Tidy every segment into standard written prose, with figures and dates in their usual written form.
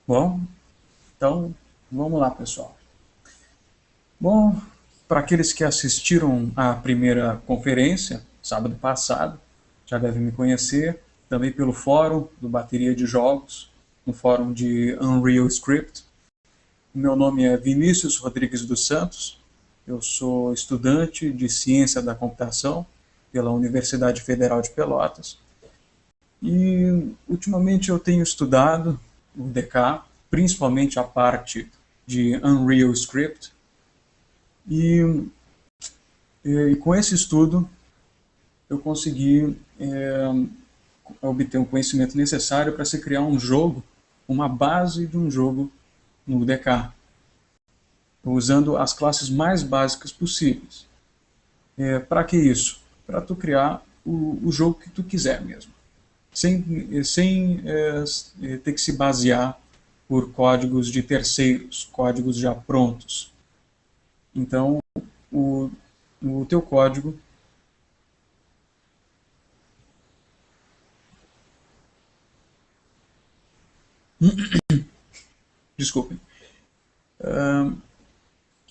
Bom, então vamos lá, pessoal. Bom, para aqueles que assistiram à primeira conferência, sábado passado, já devem me conhecer, também pelo fórum do Bateria de Jogos, no fórum de Unreal Script. Meu nome é Vinícius Rodrigues dos Santos, eu sou estudante de Ciência da Computação pela Universidade Federal de Pelotas e ultimamente eu tenho estudado o DK, principalmente a parte de Unreal Script, e, e com esse estudo eu consegui obter um conhecimento necessário para se criar um jogo, uma base de um jogo no DK, usando as classes mais básicas possíveis. Para que isso? Para tu criar o jogo que tu quiser mesmo, sem ter que se basear por códigos de terceiros, códigos já prontos. Então, o teu código desculpem.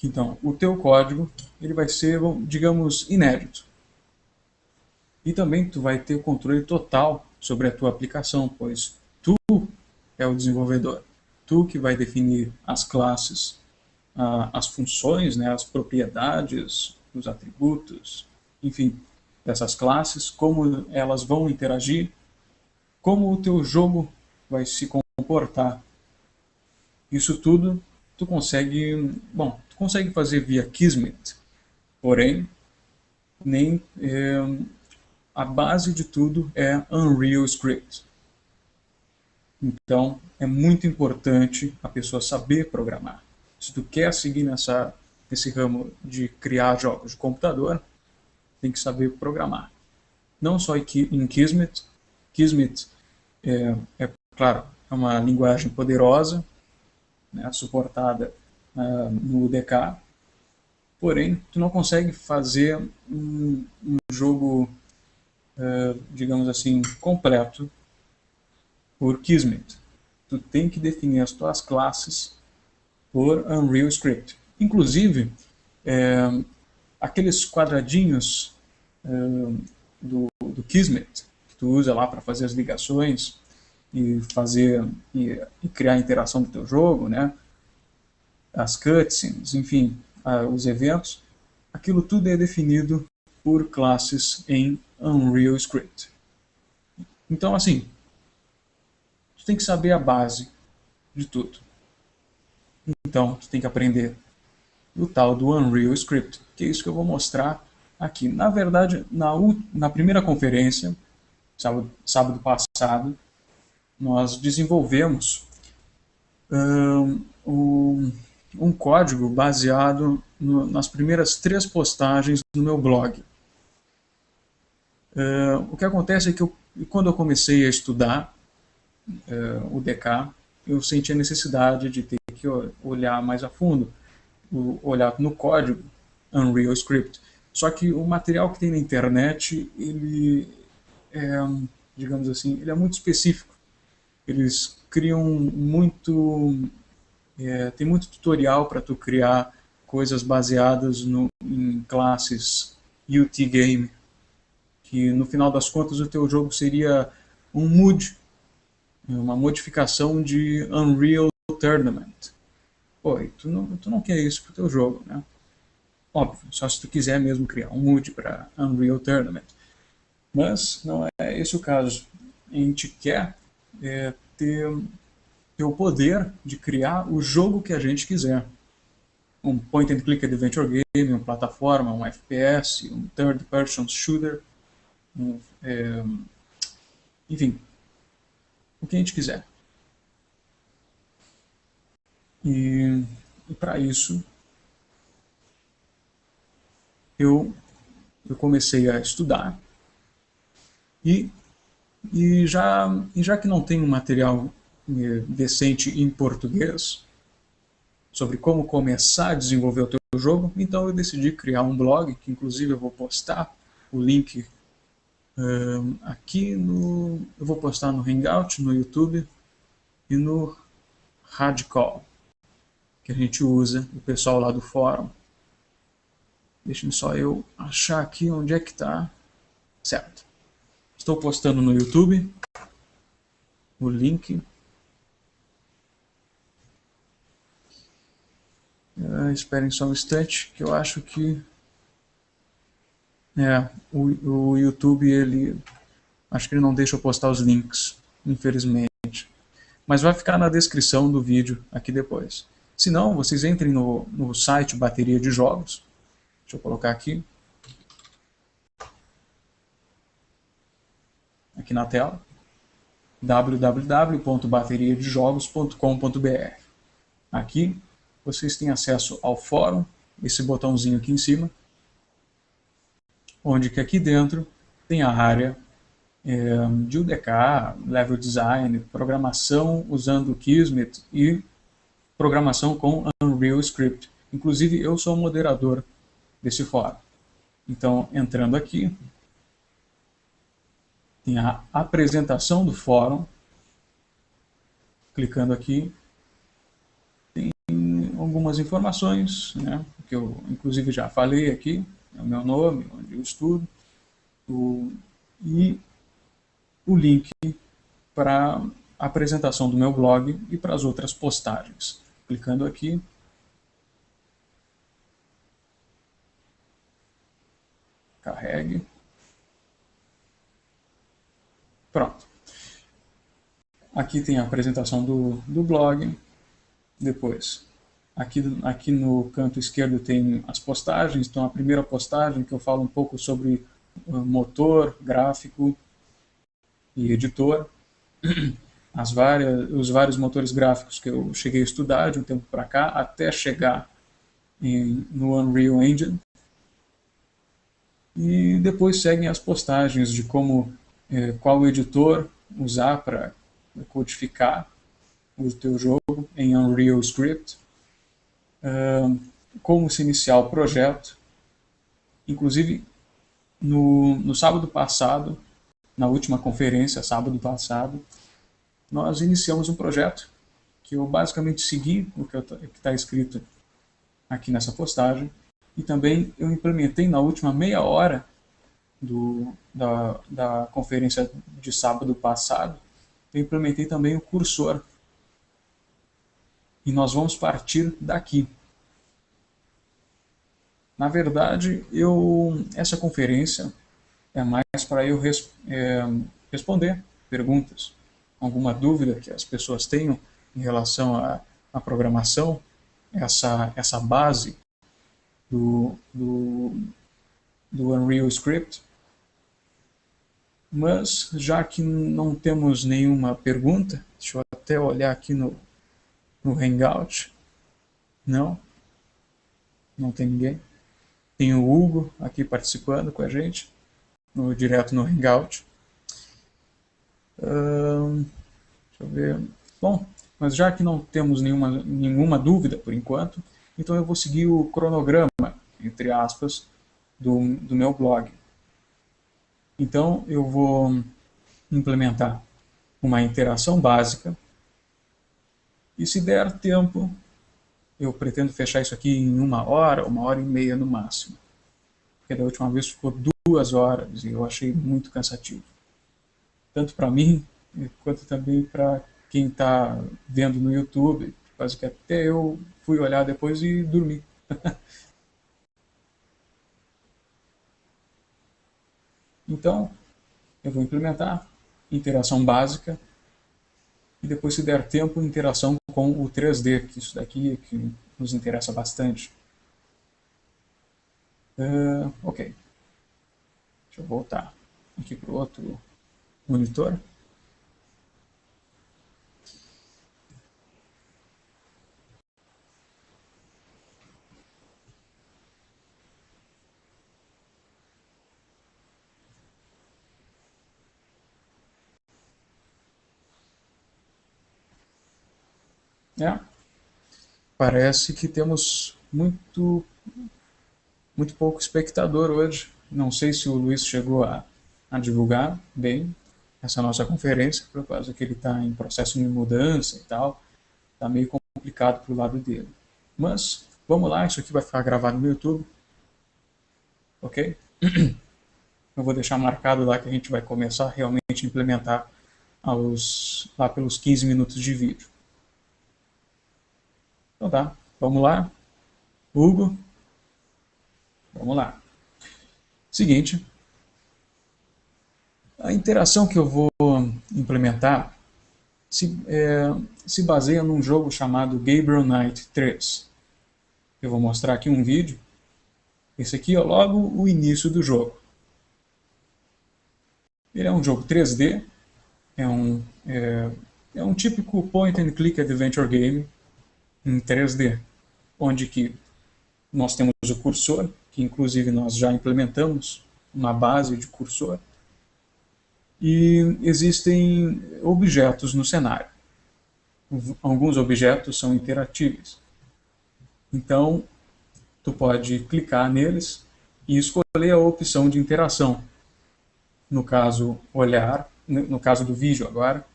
Então, o teu código ele vai ser, digamos, inédito. E também tu vai ter o controle total sobre a tua aplicação, pois tu é o desenvolvedor. Tu que vai definir as classes, as funções, né, as propriedades, os atributos, enfim, dessas classes, como elas vão interagir, como o teu jogo vai se comportar. Isso tudo tu consegue fazer via Kismet, porém, nem a base de tudo é Unreal Script. Então, é muito importante a pessoa saber programar. Se tu quer seguir nesse ramo de criar jogos de computador, tem que saber programar. Não só em Kismet. Kismet, claro, é uma linguagem poderosa, né, suportada no DK, porém, tu não consegue fazer um jogo, digamos assim, completo por Kismet. Tu tem que definir as tuas classes por Unreal Script. Inclusive, aqueles quadradinhos do Kismet, que tu usa lá para fazer as ligações e criar a interação do teu jogo, né? As cutscenes, enfim, os eventos, aquilo tudo é definido por classes em Unreal Script. Então, assim, tu tem que saber a base de tudo. Então, tu tem que aprender o tal do Unreal Script, que é isso que eu vou mostrar aqui. Na verdade, na primeira conferência, sábado passado, nós desenvolvemos um código baseado nas primeiras 3 postagens do meu blog. O que acontece é que quando eu comecei a estudar o DK, eu senti a necessidade de ter que olhar mais a fundo, olhar no código Unreal Script. Só que o material que tem na internet, ele é, digamos assim, ele é muito específico. Eles criam tem muito tutorial para tu criar coisas baseadas em classes UT Game, que no final das contas o teu jogo seria um MUD, uma modificação de Unreal Tournament. Pô, e tu não quer isso pro teu jogo, né? Óbvio, só se tu quiser mesmo criar um MUD para Unreal Tournament. Mas não é esse o caso. A gente quer ter o poder de criar o jogo que a gente quiser. Um point and click adventure game, uma plataforma, um FPS, um third person shooter, enfim, o que a gente quiser. E para isso eu comecei a estudar e já que não tem um material decente em português sobre como começar a desenvolver o teu jogo, então eu decidi criar um blog, que inclusive eu vou postar o link aqui eu vou postar no Hangout, no YouTube, e no Radical, que a gente usa, o pessoal lá do fórum. Deixem só eu achar aqui onde é que está. Certo. Estou postando no YouTube o link. Esperem só um instante, que eu acho que o YouTube, acho que ele não deixa eu postar os links, infelizmente. Mas vai ficar na descrição do vídeo aqui depois. Se não, vocês entrem no site Bateria de Jogos. Deixa eu colocar aqui na tela. www.bateriadejogos.com.br. Aqui vocês têm acesso ao fórum, esse botãozinho aqui em cima, onde que aqui dentro tem a área de UDK, Level Design, programação usando Kismet e programação com Unreal Script. Inclusive, eu sou o moderador desse fórum. Então, entrando aqui, tem a apresentação do fórum. Clicando aqui, tem algumas informações, né, que eu inclusive já falei aqui, é o meu nome, onde eu estudo, e o link para a apresentação do meu blog e para as outras postagens. Clicando aqui, carregue. Pronto. Aqui tem a apresentação do blog. Depois, aqui no canto esquerdo tem as postagens. Então, a primeira postagem que eu falo um pouco sobre motor, gráfico e editor. Os vários motores gráficos que eu cheguei a estudar de um tempo para cá, até chegar no Unreal Engine. E depois seguem as postagens de qual editor usar para codificar o teu jogo em Unreal Script, como se iniciar o projeto. Inclusive, no sábado passado, na última conferência, sábado passado, nós iniciamos um projeto que eu basicamente segui o que está escrito aqui nessa postagem, e também eu implementei na última meia hora da conferência de sábado passado, eu implementei também o cursor. E nós vamos partir daqui. Na verdade, essa conferência é mais para eu responder perguntas, alguma dúvida que as pessoas tenham em relação à programação, essa base do Unreal Script. Mas, já que não temos nenhuma pergunta, deixa eu até olhar aqui no Hangout. Não tem ninguém. Tem o Hugo aqui participando com a gente, direto no Hangout. Deixa eu ver. Bom, mas já que não temos nenhuma dúvida por enquanto, então eu vou seguir o cronograma, entre aspas, do meu blog. Então eu vou implementar uma interação básica, e se der tempo, eu pretendo fechar isso aqui em 1 hora, 1 hora e meia no máximo. Porque da última vez ficou 2 horas e eu achei muito cansativo. Tanto para mim, quanto também para quem está vendo no YouTube. Quase que até eu fui olhar depois e dormi. Então, eu vou implementar interação básica e depois, se der tempo, interação com o 3D, que isso daqui é que nos interessa bastante. Ok. Deixa eu voltar aqui para o outro monitor. Parece que temos muito pouco espectador hoje. Não sei se o Luiz chegou a divulgar bem, essa nossa conferência, por causa que ele está em processo de mudança e tal. Está meio complicado para o lado dele. Mas, vamos lá, isso aqui vai ficar gravado no YouTube. Ok? Eu vou deixar marcado lá que a gente vai começar realmente a implementar lá pelos 15 minutos de vídeo. Então tá, vamos lá. Hugo, vamos lá. Seguinte, a interação que eu vou implementar se baseia num jogo chamado Gabriel Knight 3. Eu vou mostrar aqui um vídeo. Esse aqui é logo o início do jogo. Ele é um jogo 3D, é um típico point and click adventure game em 3D, onde que nós temos o cursor, que inclusive nós já implementamos uma base de cursor, e existem objetos no cenário. Alguns objetos são interatíveis. Então, tu pode clicar neles e escolher a opção de interação. No caso, olhar, no caso do vídeo agora,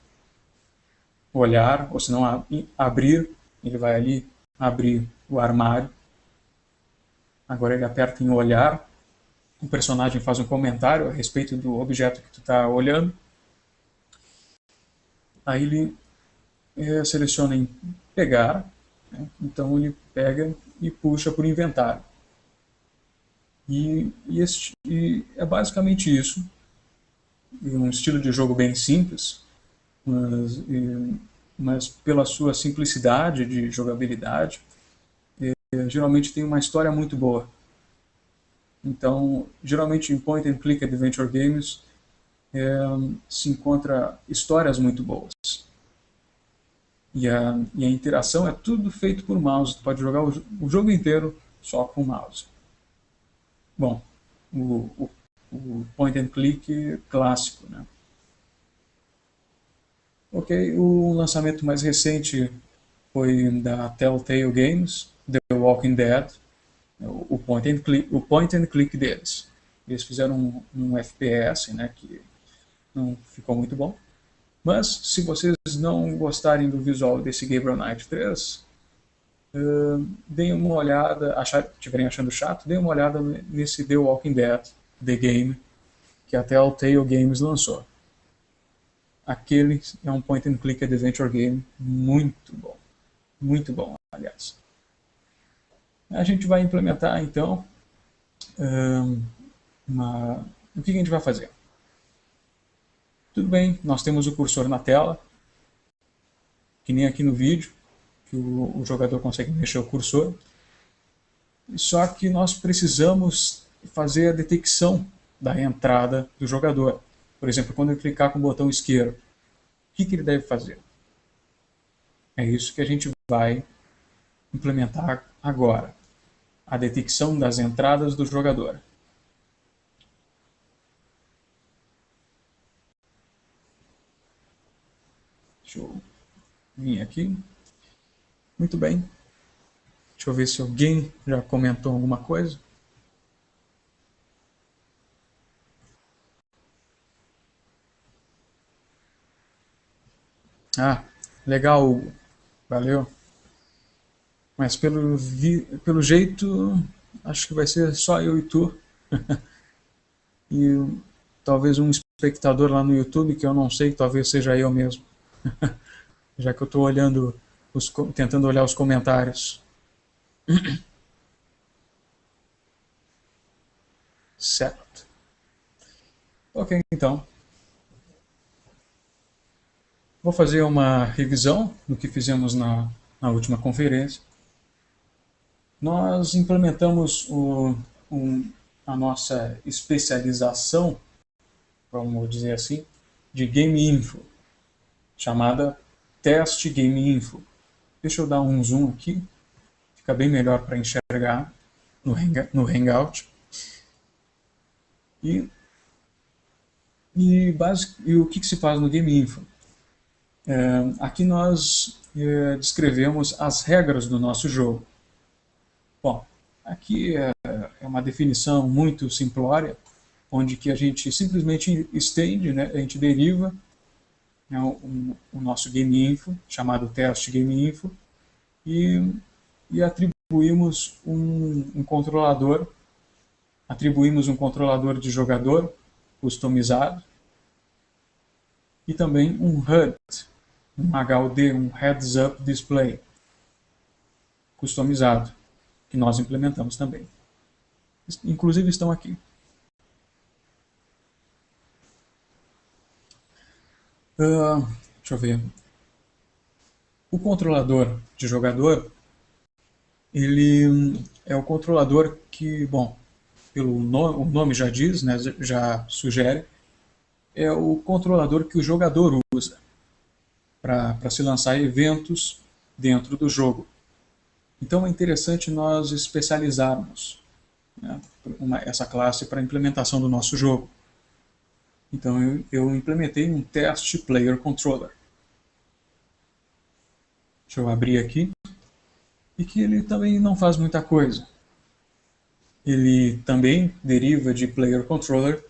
olhar, ou se não, abrir, ele vai ali abrir o armário. Agora ele aperta em olhar, o personagem faz um comentário a respeito do objeto que tu está olhando. Aí ele seleciona em pegar, né? Então ele pega e puxa por inventário. E é basicamente isso. Um estilo de jogo bem simples, mas pela sua simplicidade de jogabilidade, geralmente tem uma história muito boa. Então, geralmente em point and click adventure games se encontra histórias muito boas. E a interação é tudo feito por mouse. Tu pode jogar o jogo inteiro só com mouse. Bom, o point and click clássico, né? Ok, o lançamento mais recente foi da Telltale Games, The Walking Dead, o point and click deles. Eles fizeram um FPS, né, que não ficou muito bom. Mas, se vocês não gostarem do visual desse Gabriel Knight 3, deem uma olhada, estiverem achando chato, deem uma olhada nesse The Walking Dead, The Game, que a Telltale Games lançou. Aquele é um point and click adventure game muito bom, aliás. A gente vai implementar, então, o que a gente vai fazer? Tudo bem, nós temos o cursor na tela, que nem aqui no vídeo, que o jogador consegue mexer o cursor. Só que nós precisamos fazer a detecção da entrada do jogador. Por exemplo, quando ele clicar com o botão esquerdo, o que ele deve fazer? É isso que a gente vai implementar agora. A detecção das entradas do jogador. Deixa eu vir aqui. Muito bem. Deixa eu ver se alguém já comentou alguma coisa. Ah, legal, Hugo. Valeu. Mas pelo jeito, acho que vai ser só eu e tu. E talvez um espectador lá no YouTube, que eu não sei, talvez seja eu mesmo. Já que eu estou olhando, tentando olhar os comentários. Certo. Ok, então. Vou fazer uma revisão do que fizemos na última conferência. Nós implementamos a nossa especialização, vamos dizer assim, de Game Info, chamada Teste Game Info. Deixa eu dar um zoom aqui, fica bem melhor para enxergar no Hangout. E o que se faz no Game Info? Aqui nós descrevemos as regras do nosso jogo. Bom, aqui é uma definição muito simplória, onde que a gente simplesmente estende, né, a gente deriva, né, o nosso GameInfo, chamado teste GameInfo, e atribuímos um controlador, de jogador customizado e também um HUD, um HUD, um Heads Up Display customizado, que nós implementamos também. Inclusive estão aqui. Deixa eu ver. O controlador de jogador, ele é o controlador que, bom, o nome já diz, né, já sugere, é o controlador que o jogador usa para se lançar eventos dentro do jogo. Então é interessante nós especializarmos, né, essa classe para a implementação do nosso jogo. Então eu implementei um Test Player Controller. Deixa eu abrir aqui. E que ele também não faz muita coisa. Ele também deriva de Player Controller.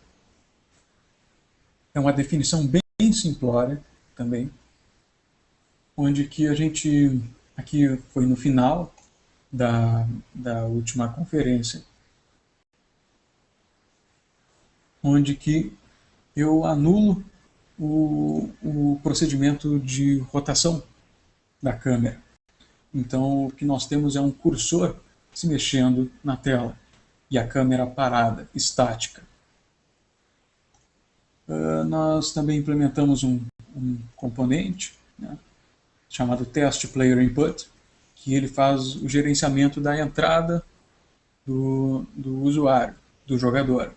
É uma definição bem simplória também, onde que a gente, aqui foi no final da última conferência, onde que eu anulo o procedimento de rotação da câmera. Então o que nós temos é um cursor se mexendo na tela e a câmera parada, estática. Nós também implementamos um componente, né, chamado Test Player Input, que ele faz o gerenciamento da entrada do usuário, do jogador.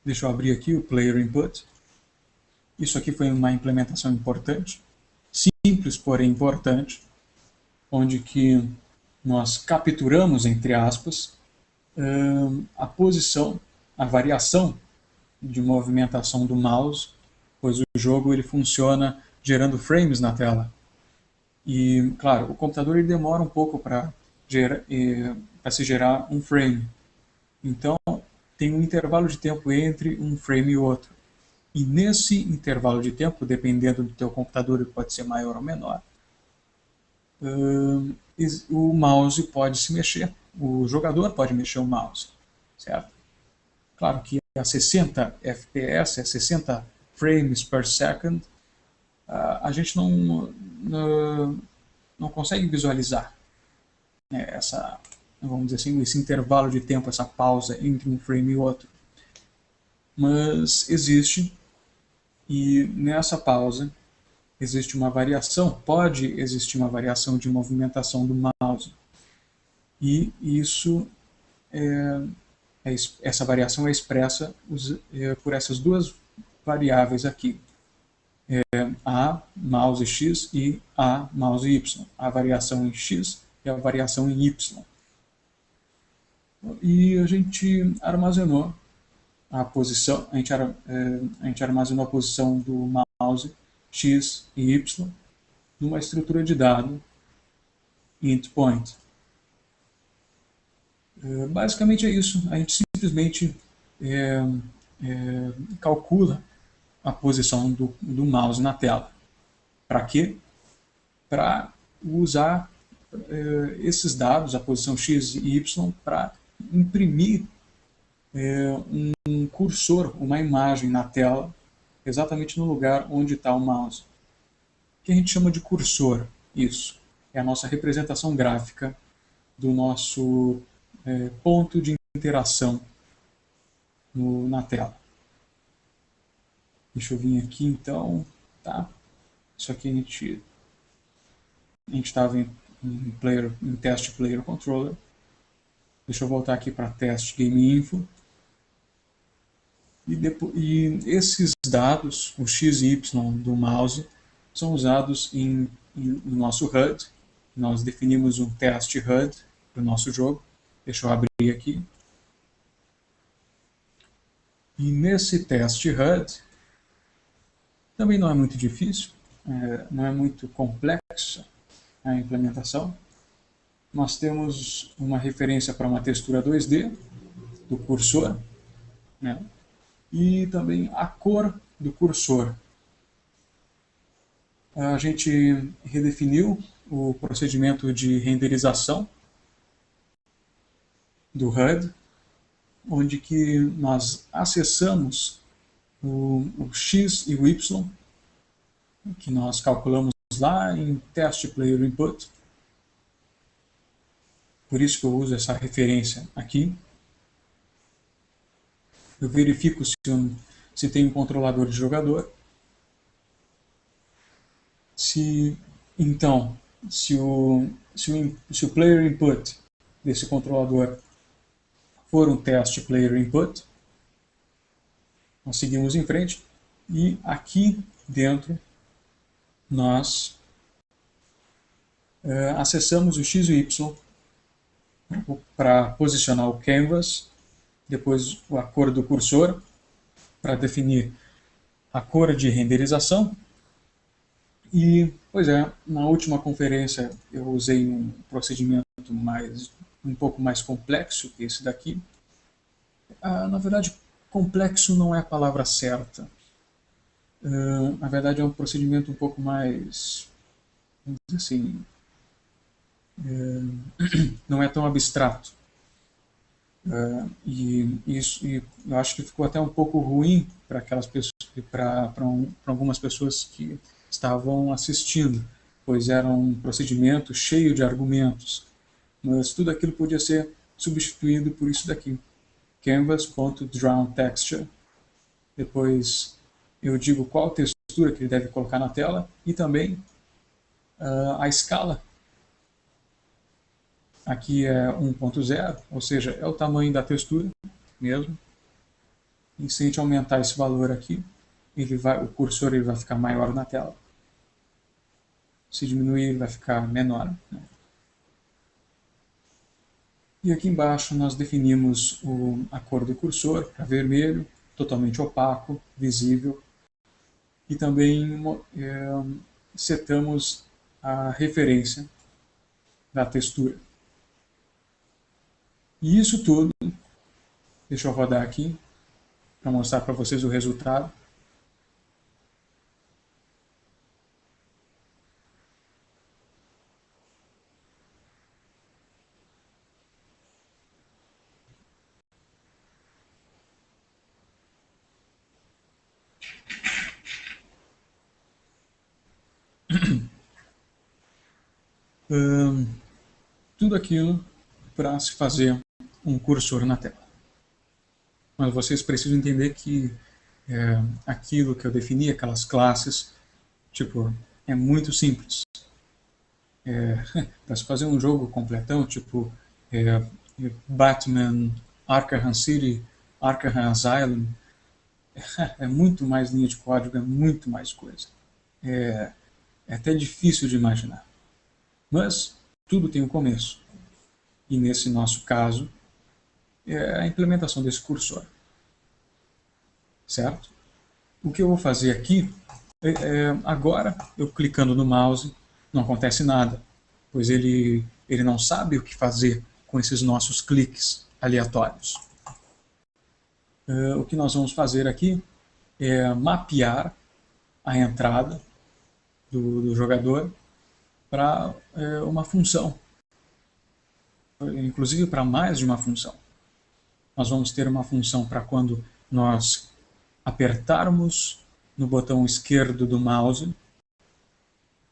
Deixa eu abrir aqui o Player Input. Isso aqui foi uma implementação importante, simples, porém importante, onde que nós capturamos, entre aspas, a posição, a variação de movimentação do mouse, pois o jogo ele funciona gerando frames na tela. E, claro, o computador ele demora um pouco para se gerar um frame. Então, tem um intervalo de tempo entre um frame e outro. E nesse intervalo de tempo, dependendo do teu computador, ele pode ser maior ou menor, o mouse pode se mexer, o jogador pode mexer o mouse, certo? Claro que a 60 FPS, a 60 frames per second, a gente não consegue visualizar, né, vamos dizer assim, esse intervalo de tempo, essa pausa entre um frame e outro. Mas existe, e nessa pausa existe uma variação, pode existir uma variação de movimentação do mouse. E isso essa variação é expressa por essas duas variáveis aqui. A mouse X e A mouse Y. A variação em X e a variação em Y. E a gente armazenou a posição, a gente armazenou a posição do mouse X e Y numa estrutura de dado int point. Basicamente é isso. A gente simplesmente calcula a posição do mouse na tela. Para quê? Para usar esses dados, a posição X e Y, para imprimir um cursor, uma imagem na tela, exatamente no lugar onde está o mouse. O que a gente chama de cursor? Isso é a nossa representação gráfica do nosso ponto de interação na tela. Deixa eu vir aqui então, tá? Isso aqui a gente estava em Test Player Controller. Deixa eu voltar aqui para Test Game Info. E esses dados, o X e Y do mouse, são usados no nosso HUD. Nós definimos um teste HUD para o nosso jogo. Deixa eu abrir aqui. E nesse teste HUD, também não é muito difícil, não é muito complexa a implementação. Nós temos uma referência para uma textura 2D do cursor, né? E também a cor do cursor. A gente redefiniu o procedimento de renderização do HUD, onde que nós acessamos o X e o Y, que nós calculamos lá em Test Player Input. Por isso que eu uso essa referência aqui. Eu verifico se tem um controlador de jogador. Então, se o player input desse controlador for um test player input, nós seguimos em frente e aqui dentro nós acessamos o X e o Y para posicionar o canvas, depois a cor do cursor para definir a cor de renderização. E, pois é, na última conferência eu usei um procedimento um pouco mais complexo que esse daqui. Na verdade, complexo não é a palavra certa. Na verdade, é um procedimento um pouco mais, vamos dizer assim, não é tão abstrato. E eu acho que ficou até um pouco ruim para aquelas pessoas, para algumas pessoas que estavam assistindo, pois era um procedimento cheio de argumentos, mas tudo aquilo podia ser substituído por isso daqui, canvas.drawTexture. Depois eu digo qual textura que ele deve colocar na tela e também a escala. Aqui é 1.0, ou seja, é o tamanho da textura mesmo. E se a gente aumentar esse valor aqui, o cursor ele vai ficar maior na tela. Se diminuir, ele vai ficar menor, né? E aqui embaixo nós definimos a cor do cursor para vermelho, totalmente opaco, visível. E também setamos a referência da textura. E isso tudo, deixa eu rodar aqui para mostrar para vocês o resultado. Tudo aquilo para se fazer um cursor na tela. Mas vocês precisam entender que aquilo que eu defini, aquelas classes, tipo, é muito simples. Para se fazer um jogo completão, tipo Batman, Arkham City, Arkham Asylum, é muito mais linha de código, é muito mais coisa. É até difícil de imaginar. Mas tudo tem um começo. E nesse nosso caso, é a implementação desse cursor. Certo? O que eu vou fazer aqui, agora, eu clicando no mouse, não acontece nada, pois ele não sabe o que fazer com esses nossos cliques aleatórios. O que nós vamos fazer aqui é mapear a entrada do jogador para uma função, inclusive para mais de uma função. Nós vamos ter uma função para quando nós apertarmos no botão esquerdo do mouse,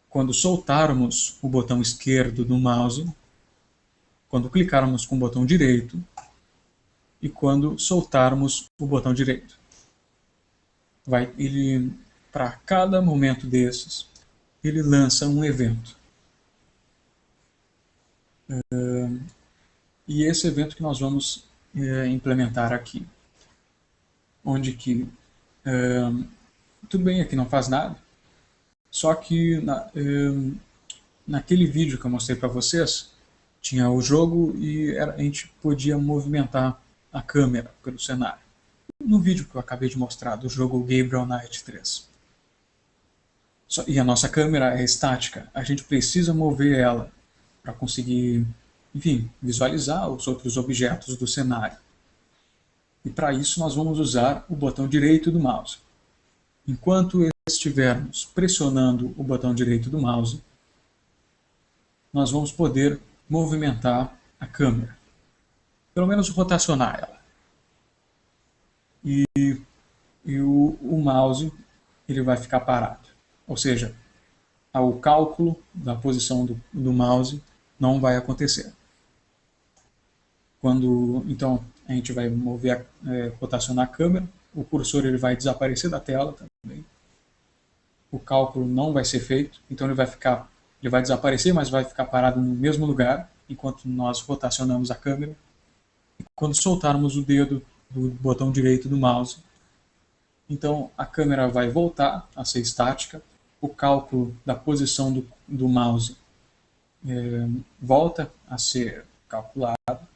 quando soltarmos o botão esquerdo do mouse, quando clicarmos com o botão direito e quando soltarmos o botão direito. Para cada momento desses, ele lança um evento. E esse evento que nós vamos implementar aqui. Onde que tudo bem, aqui não faz nada, só que naquele vídeo que eu mostrei para vocês, tinha o jogo e a gente podia movimentar a câmera pelo cenário. No vídeo que eu acabei de mostrar, do jogo Gabriel Knight 3. E a nossa câmera é estática, a gente precisa mover ela para conseguir, enfim, visualizar os outros objetos do cenário. E para isso nós vamos usar o botão direito do mouse. Enquanto estivermos pressionando o botão direito do mouse, nós vamos poder movimentar a câmera, pelo menos rotacionar ela. E o mouse ele vai ficar parado. Ou seja, o cálculo da posição do mouse não vai acontecer. Então, a gente vai mover, rotacionar a câmera, o cursor ele vai desaparecer da tela também. O cálculo não vai ser feito, então ele vai desaparecer, mas vai ficar parado no mesmo lugar, enquanto nós rotacionamos a câmera. E quando soltarmos o dedo do botão direito do mouse, então a câmera vai voltar a ser estática, o cálculo da posição do mouse volta a ser calculado,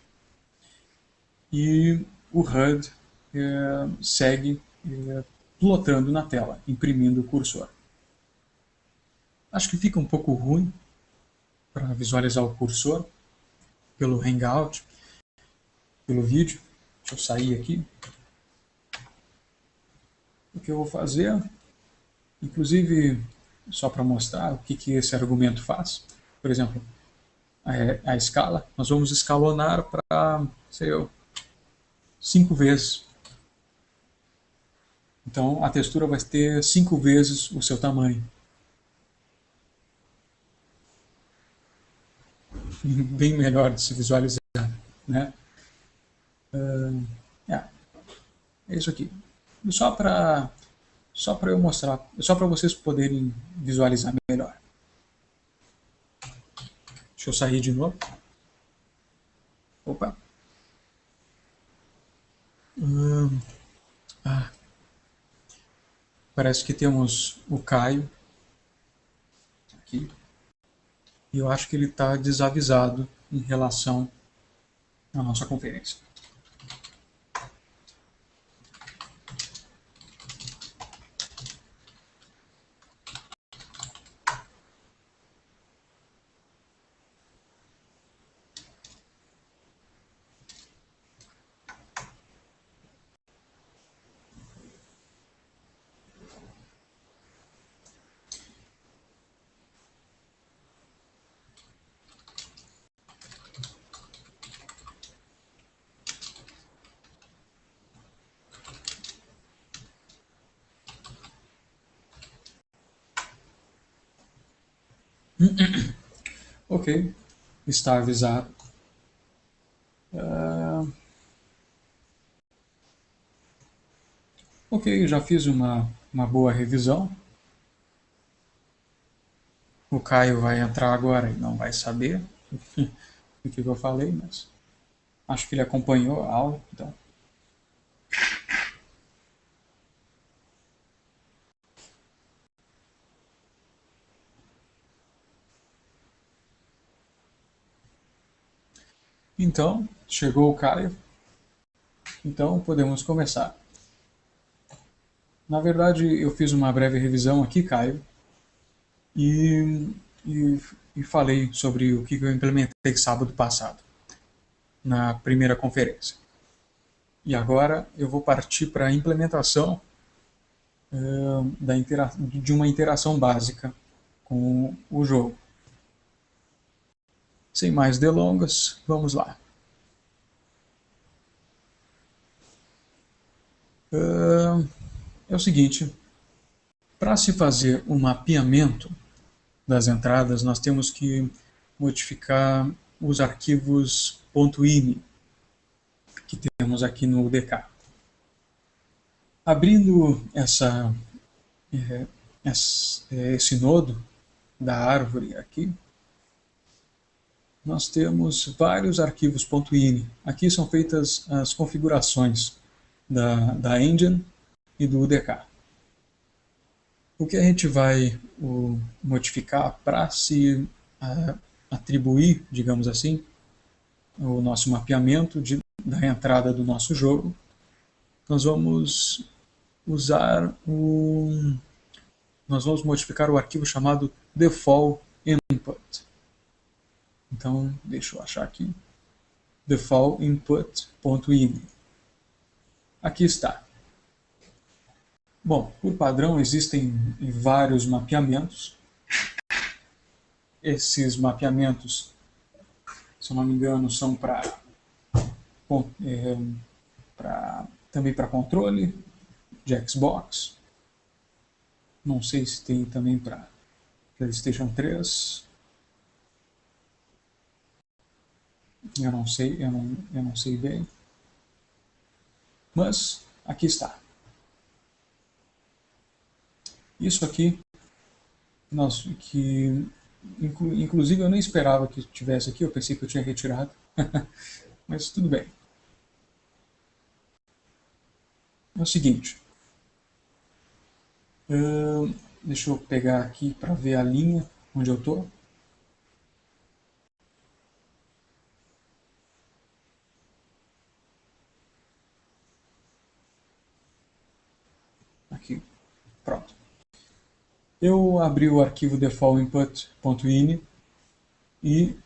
e o HUD segue plotando na tela, imprimindo o cursor. Acho que fica um pouco ruim para visualizar o cursor pelo Hangout, pelo vídeo. Deixa eu sair aqui. O que eu vou fazer, inclusive só para mostrar o que esse argumento faz, por exemplo, a escala, nós vamos escalonar para, sei eu, 5 vezes. Então a textura vai ter 5 vezes o seu tamanho. Bem melhor de se visualizar, né? É isso aqui. Só para eu mostrar, só para vocês poderem visualizar melhor. Deixa eu sair de novo. Opa. Parece que temos o Caio aqui. E eu acho que ele está desavisado em relação à nossa conferência. Ok, está avisado. Ok, já fiz uma boa revisão. O Caio vai entrar agora e não vai saber o que eu falei, mas acho que ele acompanhou a aula, então. Então, chegou o Caio. Então, podemos começar. Na verdade, eu fiz uma breve revisão aqui, Caio, e falei sobre o que eu implementei sábado passado, na primeira conferência. E agora eu vou partir para a implementação de uma interação básica com o jogo. Sem mais delongas, vamos lá. É o seguinte, para se fazer um mapeamento das entradas, nós temos que modificar os arquivos .ini que temos aqui no UDK. Abrindo esse nodo da árvore aqui, nós temos vários arquivos .ini. Aqui são feitas as configurações da engine e do UDK. O que a gente vai modificar para se atribuir, digamos assim, o nosso mapeamento da entrada do nosso jogo, nós vamos usar nós vamos modificar o arquivo chamado default input. Então, deixa eu achar aqui, default input.ini. aqui está. Bom, por padrão existem vários mapeamentos. Esses mapeamentos, se eu não me engano, são também para controle de Xbox. Não sei se tem também para PlayStation 3. Eu não sei, eu não sei bem. Mas aqui está. Isso aqui, inclusive eu nem esperava que tivesse aqui, eu pensei que eu tinha retirado. Mas tudo bem. É o seguinte. Deixa eu pegar aqui para ver a linha onde eu estou. Aqui, pronto. Eu abri o arquivo defaultinput.ini e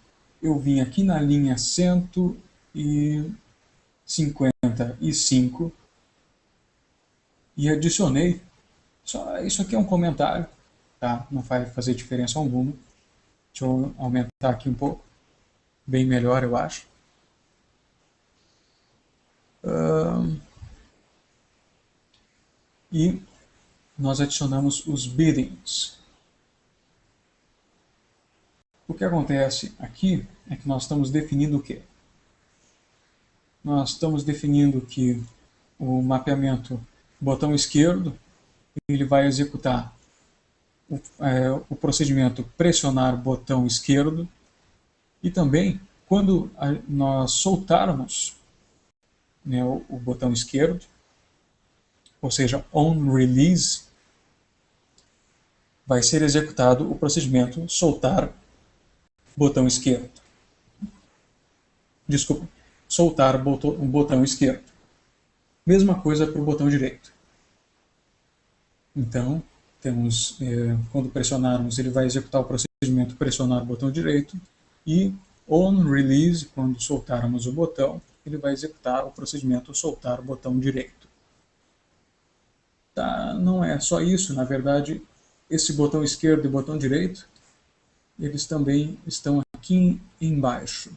eu vim aqui na linha 155 e adicionei. Isso aqui é um comentário, tá? Não vai fazer diferença alguma. Deixa eu aumentar aqui um pouco. Bem melhor, eu acho. E nós adicionamos os biddings. O que acontece aqui é que nós estamos definindo o quê? Nós estamos definindo que o mapeamento botão esquerdo ele vai executar o procedimento pressionar botão esquerdo e também quando nós soltarmos, né, o botão esquerdo, ou seja, on release, vai ser executado o procedimento soltar botão esquerdo. Desculpa, soltar o botão esquerdo. Mesma coisa para o botão direito. Então, temos, quando pressionarmos, ele vai executar o procedimento pressionar o botão direito e on release, quando soltarmos o botão, ele vai executar o procedimento soltar o botão direito. Tá, não é só isso, na verdade, esse botão esquerdo e botão direito, eles também estão aqui embaixo.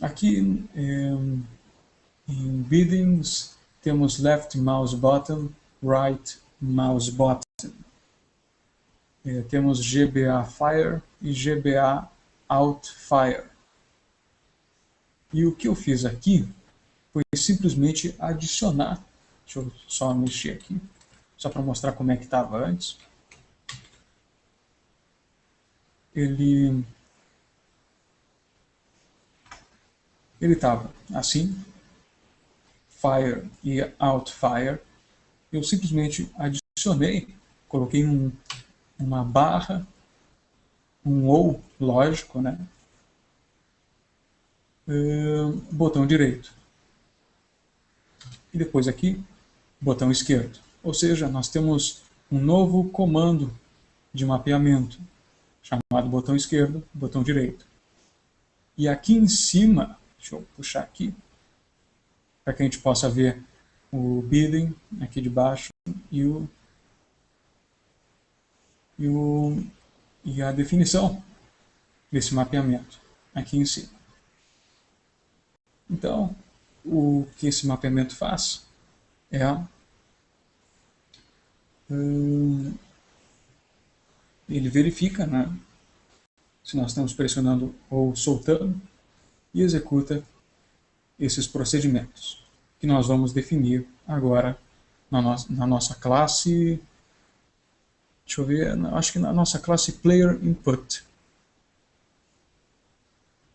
Aqui em biddings temos left mouse button, right mouse button. Temos GBA Fire e GBA Out Fire. E o que eu fiz aqui foi simplesmente adicionar, deixa eu só mexer aqui, só para mostrar como é que estava antes. Ele estava assim, Fire e Out Fire. Eu simplesmente adicionei, coloquei uma barra, um ou, lógico, né? Botão direito. E depois aqui, botão esquerdo. Ou seja, nós temos um novo comando de mapeamento, chamado botão esquerdo, botão direito. E aqui em cima, deixa eu puxar aqui, para que a gente possa ver o bidding aqui de baixo e a definição desse mapeamento aqui em cima. Então, o que esse mapeamento faz é ele verifica, né, se nós estamos pressionando ou soltando e executa esses procedimentos que nós vamos definir agora na nossa classe. Deixa eu ver, acho que na nossa classe Player Input.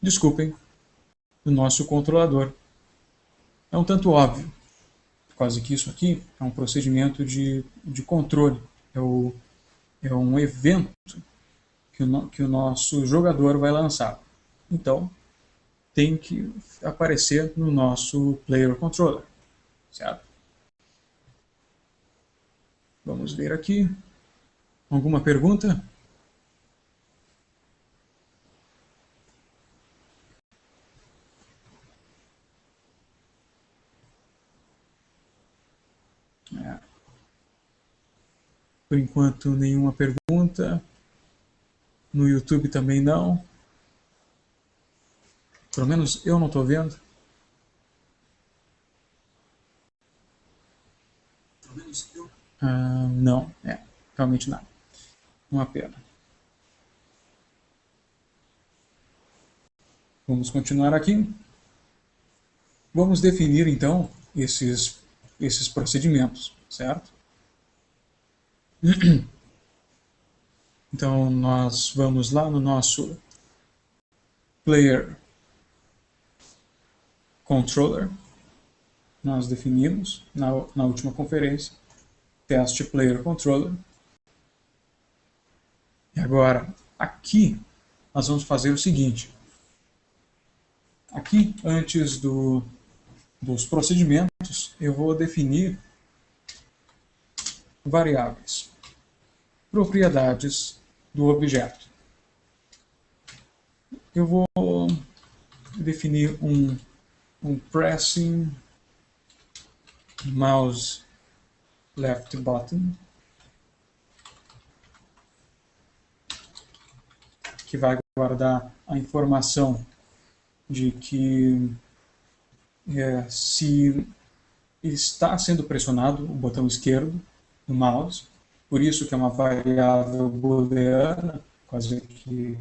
Desculpem, do nosso controlador. É um tanto óbvio, quase que isso aqui é um procedimento de controle. É um evento que o nosso jogador vai lançar. Então, tem que aparecer no nosso Player Controller, certo? Vamos ver aqui. Alguma pergunta? Por enquanto, nenhuma pergunta. No YouTube também não. Pelo menos eu não estou vendo. Não, realmente nada. Uma pena. Vamos continuar aqui. Vamos definir então esses procedimentos, certo? Então nós vamos lá no nosso Player Controller. Nós definimos na última conferência Test Player Controller. E agora, aqui, nós vamos fazer o seguinte. Aqui, antes dos procedimentos, eu vou definir variáveis, propriedades do objeto. Eu vou definir um pressing mouse left button, que vai guardar a informação de que se está sendo pressionado o botão esquerdo do mouse, por isso que é uma variável booleana, quase que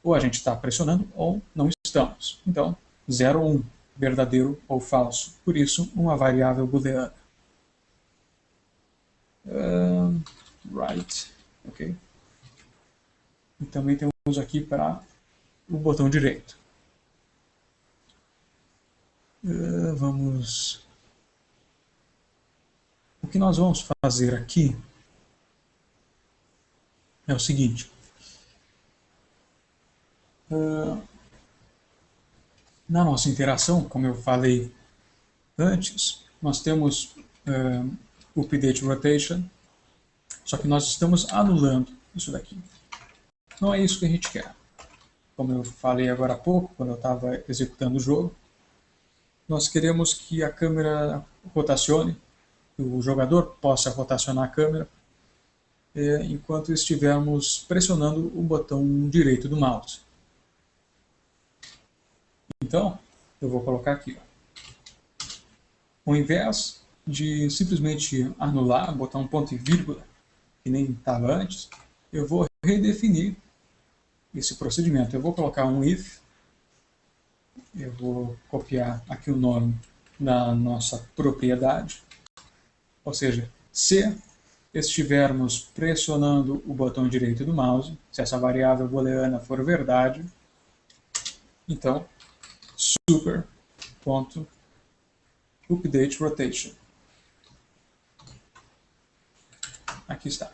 ou a gente está pressionando ou não estamos. Então, 0 ou 1, verdadeiro ou falso. Por isso, uma variável booleana. Right, ok. E também temos aqui para o botão direito. Vamos... O que nós vamos fazer aqui é o seguinte. Na nossa interação, como eu falei antes, nós temos update rotation, só que nós estamos anulando isso daqui. Não é isso que a gente quer. Como eu falei agora há pouco, quando eu estava executando o jogo, nós queremos que a câmera rotacione, que o jogador possa rotacionar a câmera, enquanto estivermos pressionando o botão direito do mouse. Então, eu vou colocar aqui. Ao invés de simplesmente anular, botar um ponto e vírgula, que nem estava antes, eu vou redefinir esse procedimento. Eu vou colocar um if, eu vou copiar aqui o nome da nossa propriedade, ou seja, se estivermos pressionando o botão direito do mouse, se essa variável booleana for verdade, então super.update rotation. Aqui está.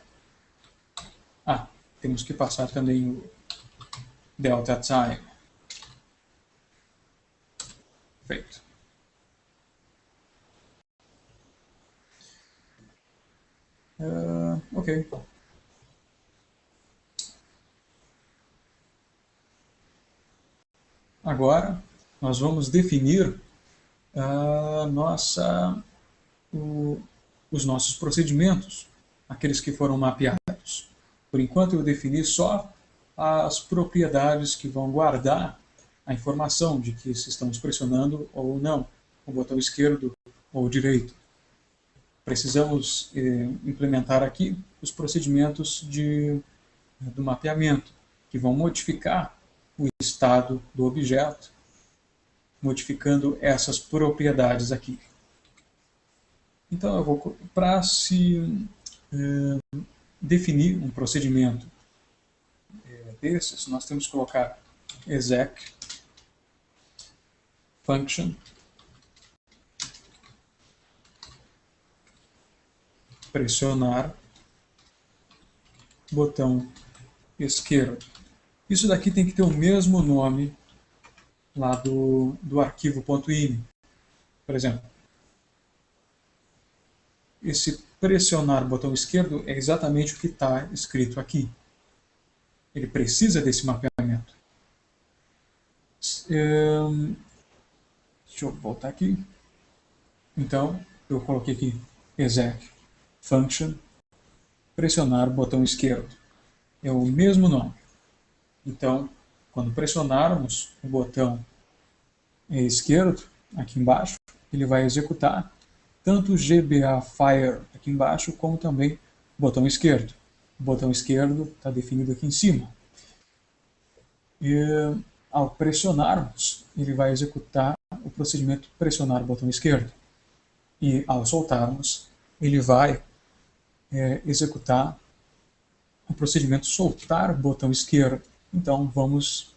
Temos que passar também o delta time. Feito. Ok. Agora, nós vamos definir os nossos procedimentos, aqueles que foram mapeados. Por enquanto, eu defini só as propriedades que vão guardar a informação de que se estamos pressionando ou não o botão esquerdo ou direito. Precisamos implementar aqui os procedimentos do mapeamento, que vão modificar o estado do objeto, modificando essas propriedades aqui. Então, para se definir um procedimento desses, nós temos que colocar exec function pressionar botão esquerdo. Isso daqui tem que ter o mesmo nome lá do arquivo .ini. Por exemplo, esse pressionar o botão esquerdo é exatamente o que está escrito aqui. Ele precisa desse mapeamento. Deixa eu voltar aqui. Então, eu coloquei aqui exec function pressionar o botão esquerdo. É o mesmo nome. Então, quando pressionarmos o botão esquerdo, aqui embaixo, ele vai executar tanto o GBA Fire aqui embaixo, como também o botão esquerdo. O botão esquerdo está definido aqui em cima. E ao pressionarmos, ele vai executar o procedimento pressionar o botão esquerdo. E ao soltarmos, ele vai executar o procedimento soltar o botão esquerdo. Então vamos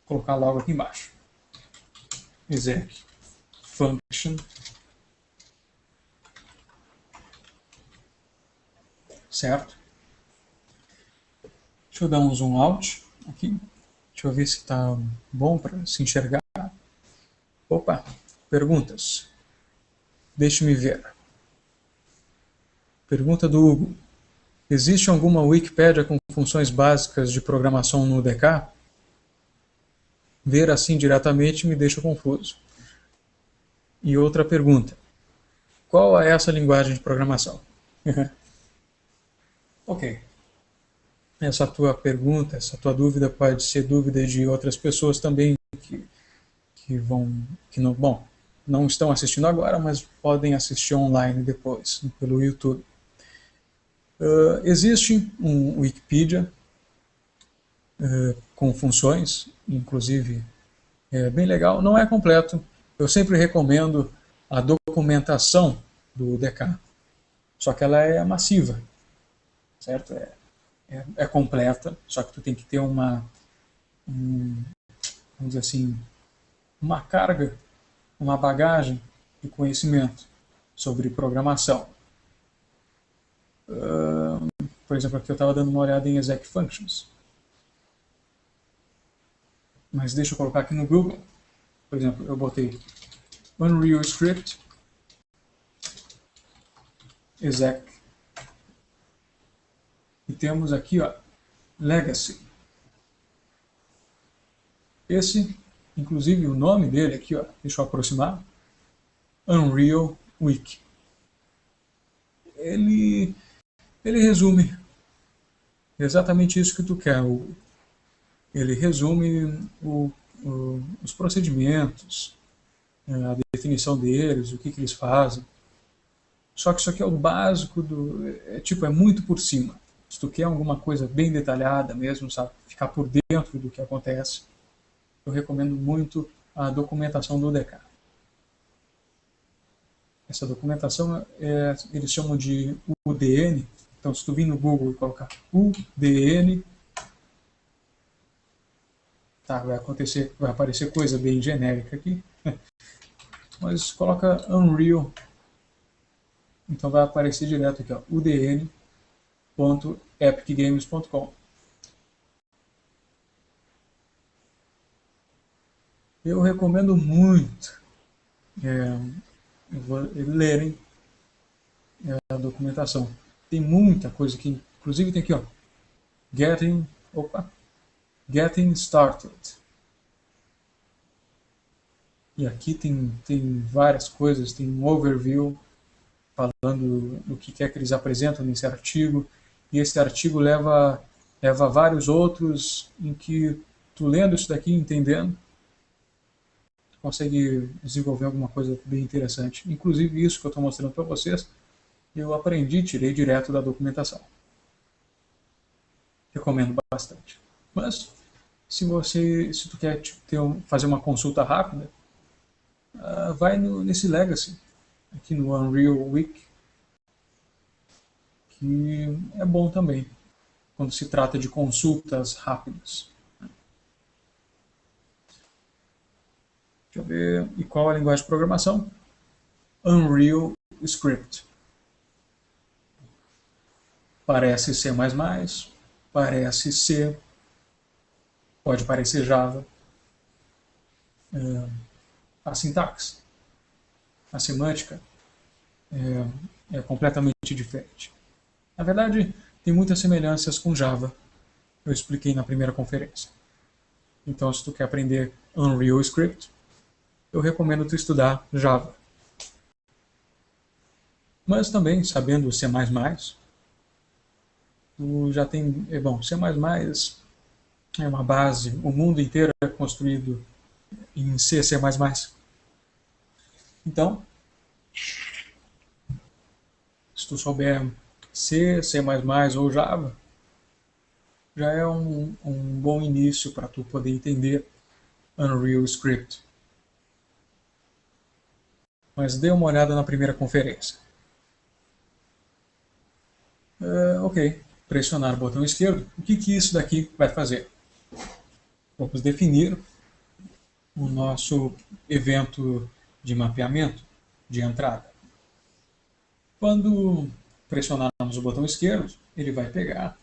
colocar logo aqui embaixo. Exec function. Certo? Deixa eu dar um zoom out aqui. Deixa eu ver se está bom para se enxergar. Opa, perguntas. Deixe-me ver. Pergunta do Hugo. Existe alguma Wikipédia com funções básicas de programação no UDK? Ver assim diretamente me deixa confuso. E outra pergunta. Qual é essa linguagem de programação? Ok. Essa tua pergunta, essa tua dúvida pode ser dúvida de outras pessoas também não estão assistindo agora, mas podem assistir online depois, pelo YouTube. Existe um Wikipedia com funções, inclusive é bem legal, não é completo. Eu sempre recomendo a documentação do UDK, só que ela é massiva, certo? É completa, só que tu tem que ter vamos dizer assim, uma carga, uma bagagem de conhecimento sobre programação. Por exemplo, aqui eu estava dando uma olhada em exec functions. Mas deixa eu colocar aqui no Google. Por exemplo, eu botei Unreal Script exec. E temos aqui, ó, Legacy. Esse, inclusive o nome dele aqui, ó, deixa eu aproximar, Unreal Wiki. Ele resume exatamente isso que tu quer. Ele resume os procedimentos, a definição deles, o que eles fazem. Só que isso aqui é o básico, é muito por cima. Se tu quer alguma coisa bem detalhada mesmo, sabe, ficar por dentro do que acontece, eu recomendo muito a documentação do UDK. Essa documentação eles chamam de UDN. Então, se tu vir no Google e colocar UDN, tá, vai aparecer coisa bem genérica aqui. Mas coloca Unreal, então vai aparecer direto aqui, ó, udn.epicgames.com. Eu recomendo muito lerem a documentação. Tem muita coisa aqui, inclusive tem aqui, ó, Getting Started. E aqui tem várias coisas, tem um overview falando do que é que eles apresentam nesse artigo, e esse artigo leva vários outros em que tu lendo isso daqui, entendendo, tu consegue desenvolver alguma coisa bem interessante. Inclusive isso que eu estou mostrando para vocês, eu aprendi, tirei direto da documentação. Recomendo bastante. Mas, se tu quer fazer uma consulta rápida, vai nesse Legacy, aqui no Unreal Wiki, que é bom também, quando se trata de consultas rápidas. Deixa eu ver, e qual a linguagem de programação? Unreal Script. Parece C++, parece C, pode parecer Java. A sintaxe, a semântica é completamente diferente. Na verdade, tem muitas semelhanças com Java. Eu expliquei na primeira conferência. Então, se tu quer aprender Unreal Script, eu recomendo tu estudar Java. Mas também, sabendo C++, tu já tem, bom, C++ é uma base, o mundo inteiro é construído em C, C++. Então, se tu souber C, C++ ou Java, já é um bom início para tu poder entender Unreal Script. Mas dê uma olhada na primeira conferência. Ok, pressionar o botão esquerdo. O que isso daqui vai fazer? Vamos definir o nosso evento de mapeamento de entrada. Quando pressionarmos o botão esquerdo, ele vai pegar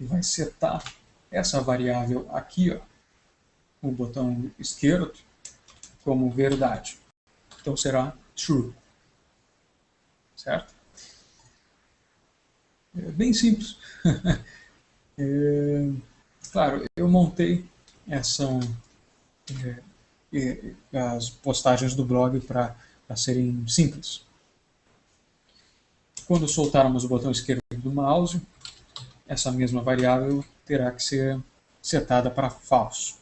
e vai setar essa variável aqui, ó, o botão esquerdo, como verdade. Então será true. Certo? É bem simples. Claro, eu montei as postagens do blog para serem simples. Quando soltarmos o botão esquerdo do mouse, essa mesma variável terá que ser setada para falso.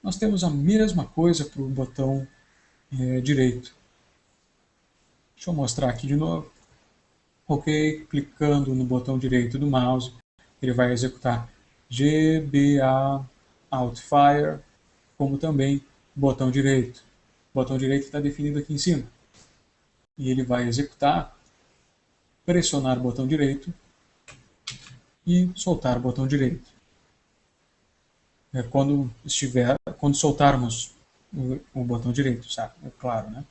Nós temos a mesma coisa para o botão direito. Deixa eu mostrar aqui de novo. Ok, clicando no botão direito do mouse, ele vai executar GBA Outfire, como também botão direito. O botão direito está definido aqui em cima. E ele vai executar, pressionar o botão direito e soltar o botão direito. Quando soltarmos o botão direito, sabe? É claro, né?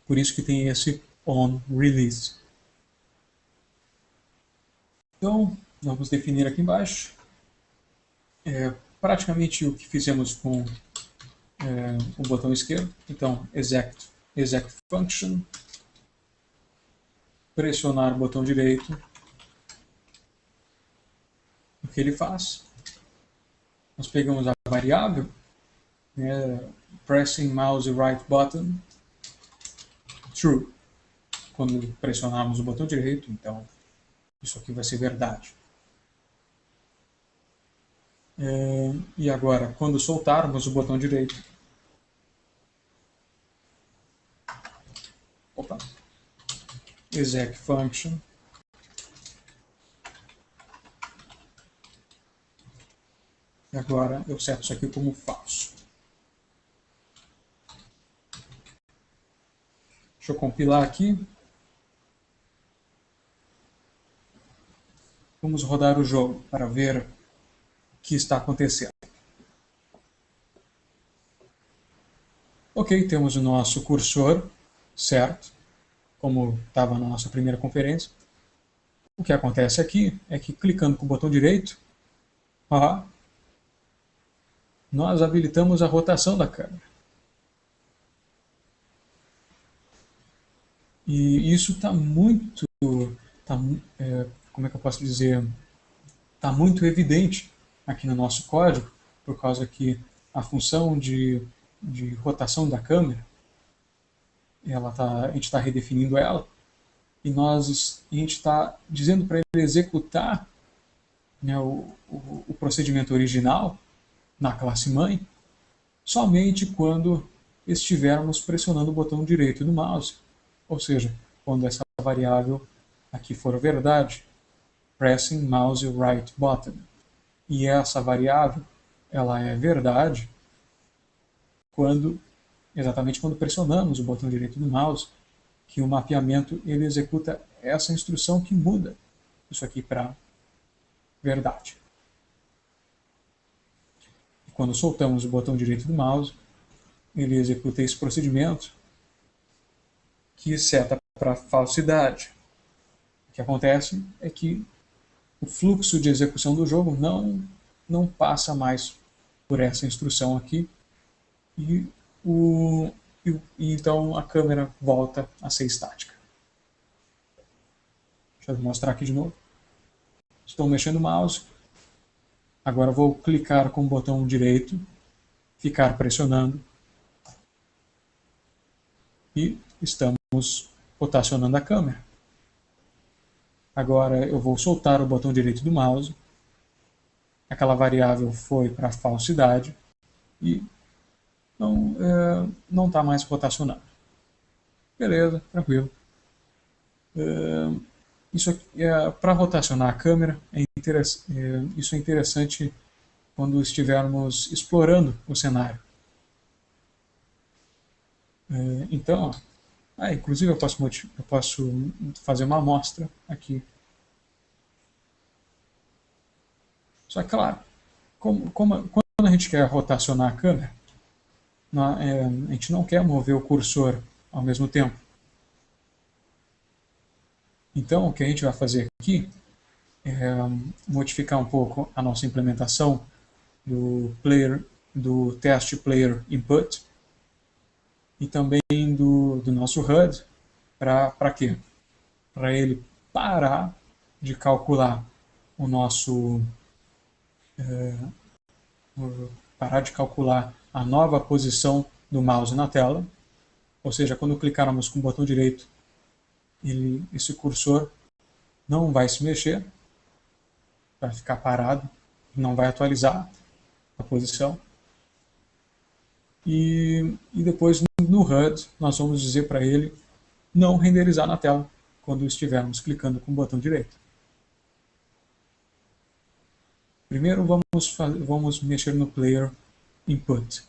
Por isso que tem esse on release. Então, vamos definir aqui embaixo praticamente o que fizemos com o botão esquerdo. Então, exec function, pressionar o botão direito, o que ele faz? Nós pegamos a variável, pressing mouse right button, true. Quando pressionarmos o botão direito, então isso aqui vai ser verdade. E agora, quando soltarmos o botão direito, exec function, e agora eu seto isso aqui como falso. Deixa eu compilar aqui. Vamos rodar o jogo para ver o que está acontecendo. Ok, temos o nosso cursor certo, como estava na nossa primeira conferência. O que acontece aqui é que clicando com o botão direito, nós habilitamos a rotação da câmera. E isso está muito, como é que eu posso dizer, está muito evidente aqui no nosso código, por causa que a função de rotação da câmera, a gente está redefinindo ela, e a gente está dizendo para ele executar, né, o procedimento original na classe mãe somente quando estivermos pressionando o botão direito do mouse, ou seja, quando essa variável aqui for verdade, pressing mouse right button. E essa variável ela é verdade exatamente quando pressionamos o botão direito do mouse, que o mapeamento ele executa essa instrução que muda isso aqui para verdade. E quando soltamos o botão direito do mouse, ele executa esse procedimento que seta para falsidade. O que acontece é que o fluxo de execução do jogo não passa mais por essa instrução aqui e então a câmera volta a ser estática. Deixa eu mostrar aqui de novo. Estou mexendo o mouse. Agora vou clicar com o botão direito, ficar pressionando e estamos rotacionando a câmera. Agora eu vou soltar o botão direito do mouse, aquela variável foi para a falsidade e não está mais rotacionando. Beleza, tranquilo. Isso para rotacionar a câmera, isso é interessante quando estivermos explorando o cenário. Então, inclusive eu posso fazer uma amostra aqui. Só que, claro, quando a gente quer rotacionar a câmera, a gente não quer mover o cursor ao mesmo tempo. Então, o que a gente vai fazer aqui é modificar um pouco a nossa implementação do teste player input e também do nosso HUD. Para quê? Para ele parar de calcular o nosso parar de calcular a nova posição do mouse na tela, ou seja, quando clicarmos com o botão direito, esse cursor não vai se mexer, vai ficar parado, não vai atualizar a posição. E depois no HUD nós vamos dizer para ele não renderizar na tela quando estivermos clicando com o botão direito. Primeiro vamos mexer no player input.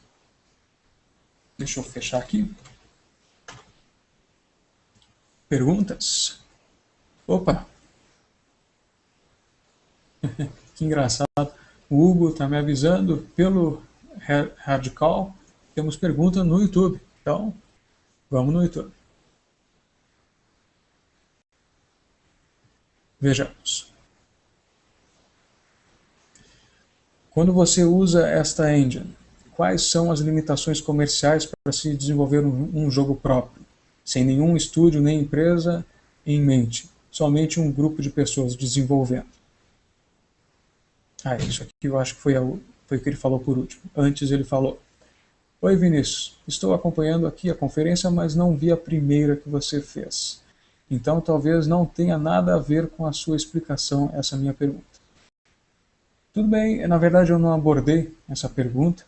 Deixa eu fechar aqui. Perguntas? Opa! Que engraçado. O Hugo está me avisando pelo Hardcall. Temos pergunta no YouTube. Então, vamos no YouTube. Vejamos. Quando você usa esta engine, quais são as limitações comerciais para se desenvolver um jogo próprio, sem nenhum estúdio nem empresa em mente, somente um grupo de pessoas desenvolvendo? Isso aqui eu acho que foi o que ele falou por último. Antes ele falou: Oi Vinícius, estou acompanhando aqui a conferência, mas não vi a primeira que você fez. Então talvez não tenha nada a ver com a sua explicação essa minha pergunta. Tudo bem, na verdade eu não abordei essa pergunta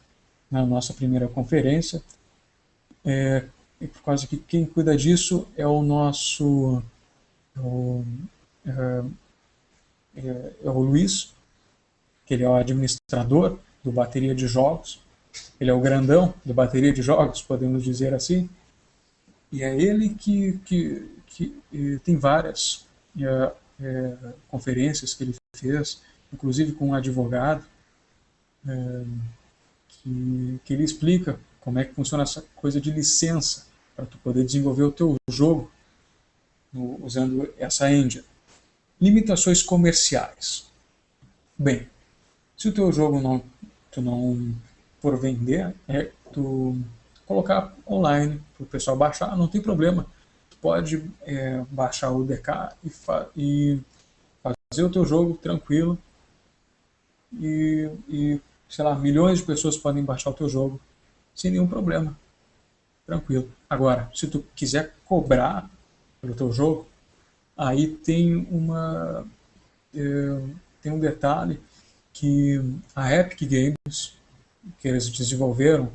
na nossa primeira conferência, por causa que quem cuida disso é o nosso é o Luiz, que ele é o administrador do bateria de jogos, ele é o grandão do bateria de jogos, podemos dizer assim, e é ele que tem várias conferências que ele fez, inclusive com um advogado, que ele explica como é que funciona essa coisa de licença para tu poder desenvolver o teu jogo usando essa engine. Limitações comerciais. Bem, se o teu jogo tu não for vender, tu colocar online para o pessoal baixar, não tem problema. Tu pode baixar o DK e fazer o teu jogo tranquilo e sei lá, milhões de pessoas podem baixar o teu jogo sem nenhum problema. Tranquilo. Agora, se tu quiser cobrar pelo teu jogo, aí tem um detalhe que a Epic Games, que eles desenvolveram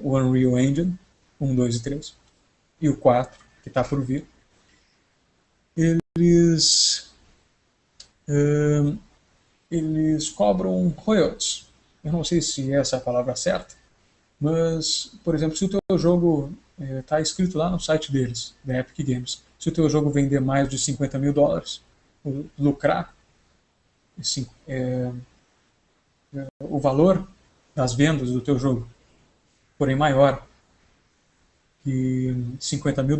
o Unreal Engine 1, 2 e 3, e o 4, que está por vir, eles cobram royalties. Eu não sei se essa é a palavra certa, mas, por exemplo, se o teu jogo está escrito lá no site deles, da Epic Games, se o teu jogo vender mais de $50 mil, lucrar, o valor das vendas do teu jogo, porém maior que $50 mil,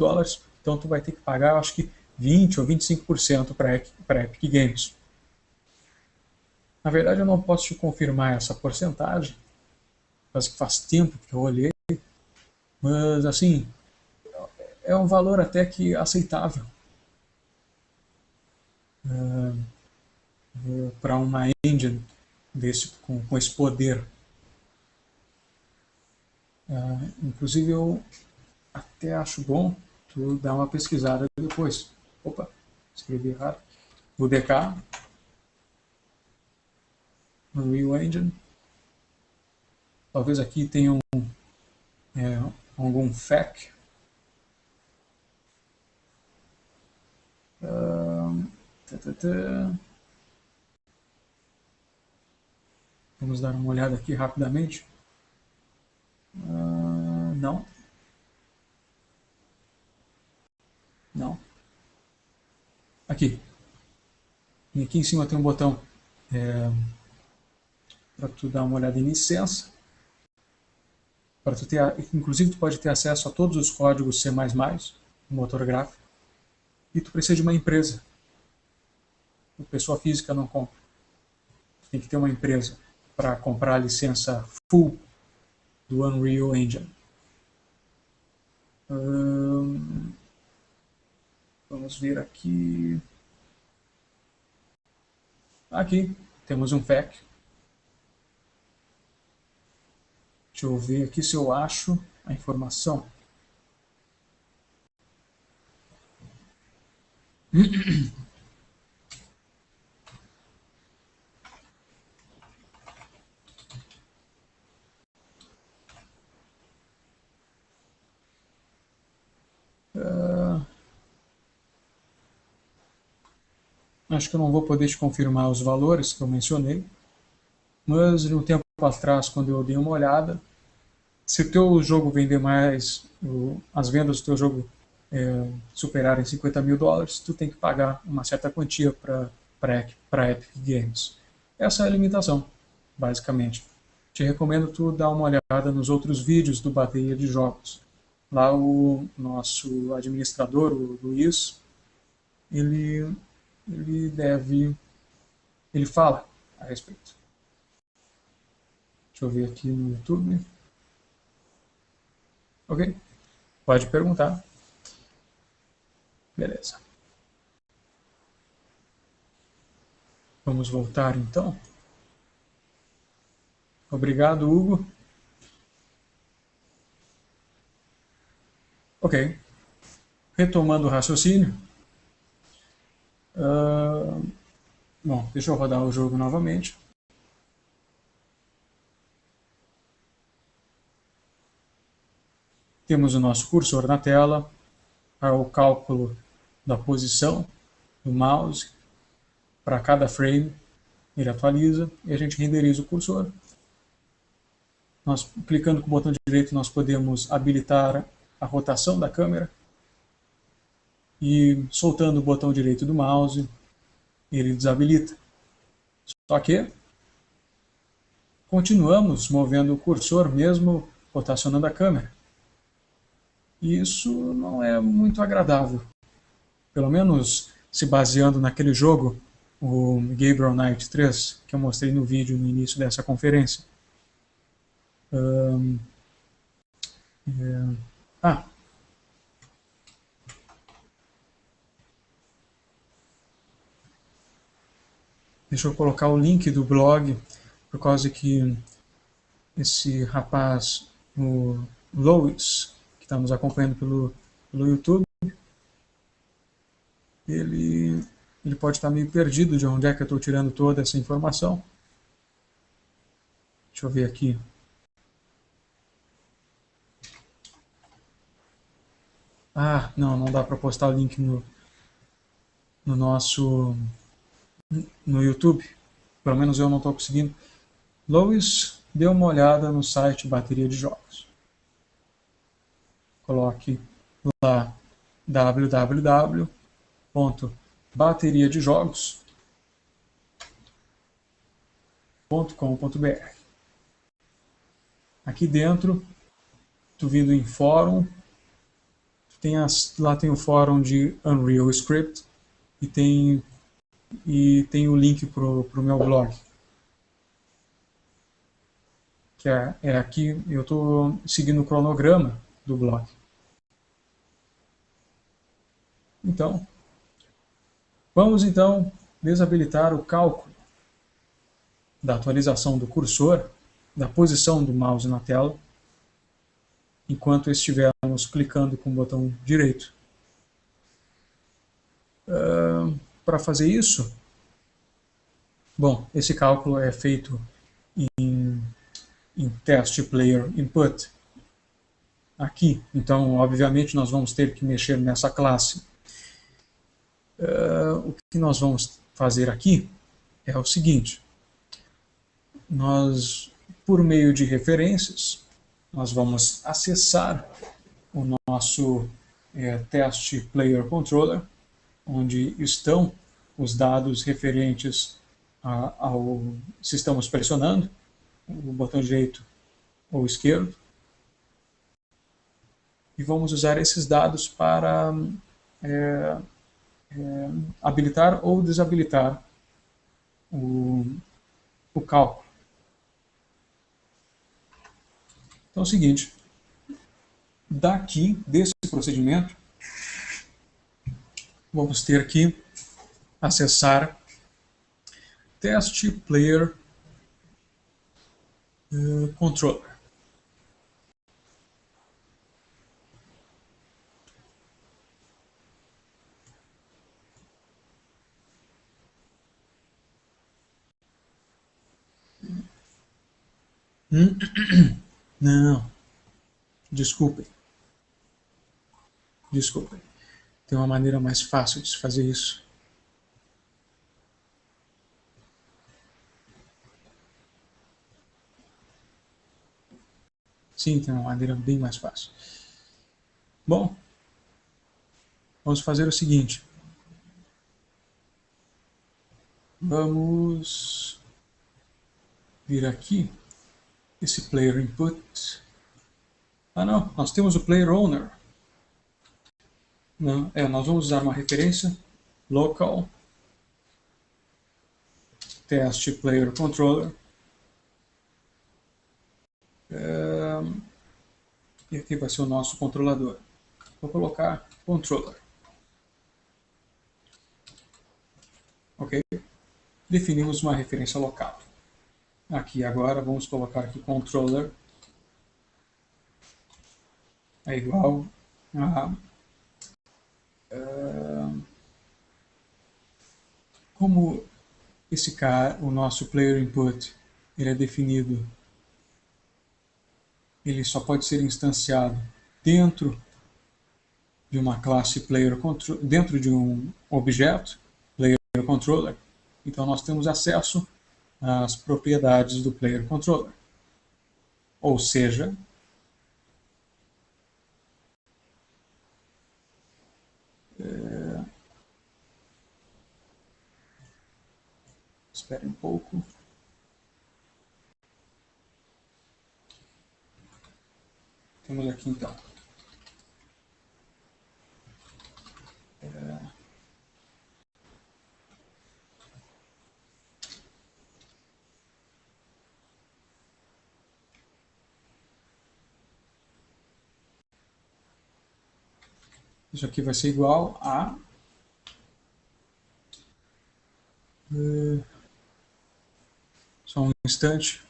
então tu vai ter que pagar, acho que 20 ou 25% para a Epic Games. Na verdade, eu não posso te confirmar essa porcentagem, porque faz tempo que eu olhei, mas assim, é um valor até que aceitável para uma engine com esse poder. Inclusive, eu até acho bom tu dar uma pesquisada depois. Opa! escrevi errado, UDK, Unreal Engine. Talvez aqui tenha algum FAQ. Vamos dar uma olhada aqui rapidamente. Não. Não. Aqui. E aqui em cima tem um botão para tu dar uma olhada em licença. Para tu ter, inclusive tu pode ter acesso a todos os códigos C++, no motor gráfico. E tu precisa de uma empresa. A pessoa física não compra. Tu tem que ter uma empresa para comprar a licença full do Unreal Engine. Vamos ver aqui. Aqui temos um FAQ. Deixa eu ver aqui se eu acho a informação. Acho que eu não vou poder te confirmar os valores que eu mencionei, mas de um tempo atrás, quando eu dei uma olhada, se o teu jogo vender mais, as vendas do teu jogo superarem $50.000, tu tem que pagar uma certa quantia para Epic Games. Essa é a limitação, basicamente. Te recomendo tu dar uma olhada nos outros vídeos do Bateria de Jogos. Lá o nosso administrador, o Luiz, ele fala a respeito. Deixa eu ver aqui no YouTube. Ok? Pode perguntar. Beleza. Vamos voltar então. Obrigado, Hugo. Ok. Retomando o raciocínio. Bom, deixa eu rodar o jogo novamente. Temos o nosso cursor na tela, para o cálculo da posição do mouse. Para cada frame, ele atualiza e a gente renderiza o cursor. Clicando com o botão direito, nós podemos habilitar a rotação da câmera. E soltando o botão direito do mouse, ele desabilita. Só que continuamos movendo o cursor mesmo rotacionando a câmera. E isso não é muito agradável. Pelo menos se baseando naquele jogo, o Gabriel Knight 3, que eu mostrei no vídeo no início dessa conferência. Deixa eu colocar o link do blog, por causa que esse rapaz, o Lois, que está nos acompanhando pelo YouTube, ele pode estar meio perdido de onde é que eu estou tirando toda essa informação. Deixa eu ver aqui. Não dá para postar o link no YouTube. Pelo menos eu não estou conseguindo. Lois, dê uma olhada no site Bateria de Jogos. Coloque lá www.bateriadejogos.com.br. Aqui dentro, tu vindo em fórum, lá tem o fórum de Unreal Script e tem o link pro meu blog. Que é aqui, eu estou seguindo o cronograma do blog. Então, vamos então desabilitar o cálculo da atualização do cursor, da posição do mouse na tela, enquanto estivermos clicando com o botão direito. Para fazer isso, bom, esse cálculo é feito em test player input aqui. Então, obviamente, nós vamos ter que mexer nessa classe. O que nós vamos fazer aqui é o seguinte. Nós, por meio de referências, nós vamos acessar o nosso test player controller, onde estão os dados referentes ao se estamos pressionando o botão direito ou esquerdo, e vamos usar esses dados para habilitar ou desabilitar o cálculo. Então é o seguinte, daqui, desse procedimento, vamos ter que acessar test player controller. Não, desculpem. Tem uma maneira mais fácil de se fazer isso. Sim, tem uma maneira bem mais fácil. Bom, vamos fazer o seguinte. Vamos vir aqui, esse player input. Ah não, nós temos o player owner. Não, nós vamos usar uma referência local test player controller. E aqui vai ser o nosso controlador. Vou colocar controller. Ok? Definimos uma referência local. Aqui agora vamos colocar aqui controller é igual a como esse cara, o nosso player input, ele é definido, ele só pode ser instanciado dentro de uma classe player controller, dentro de um objeto player controller. Então nós temos acesso às propriedades do player controller. Ou seja, espere um pouco. Temos aqui então. Isso aqui vai ser igual a só um instante.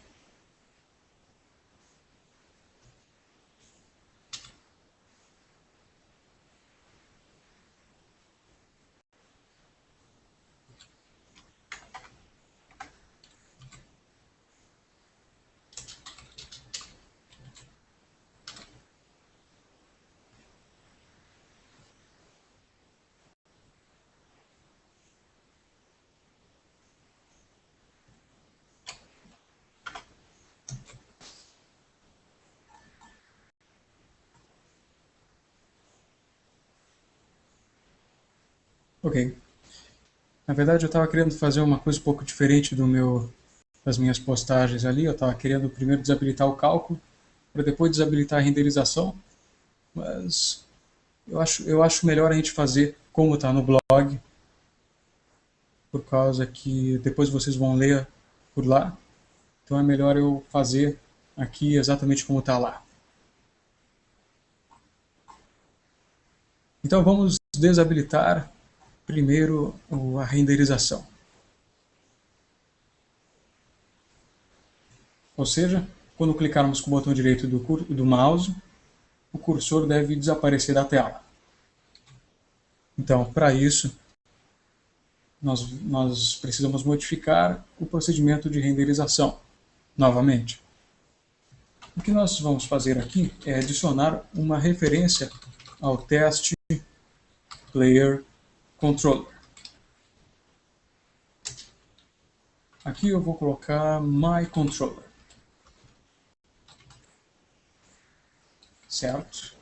Ok. Na verdade eu estava querendo fazer uma coisa um pouco diferente das minhas postagens ali. Eu estava querendo primeiro desabilitar o cálculo, para depois desabilitar a renderização. Mas eu acho melhor a gente fazer como está no blog, por causa que depois vocês vão ler por lá. Então é melhor eu fazer aqui exatamente como está lá. Então vamos desabilitar primeiro a renderização. Ou seja, quando clicarmos com o botão direito do mouse, o cursor deve desaparecer da tela. Então, para isso, nós precisamos modificar o procedimento de renderização novamente. O que nós vamos fazer aqui é adicionar uma referência ao teste Player Controller. Aqui eu vou colocar My Controller. Certo?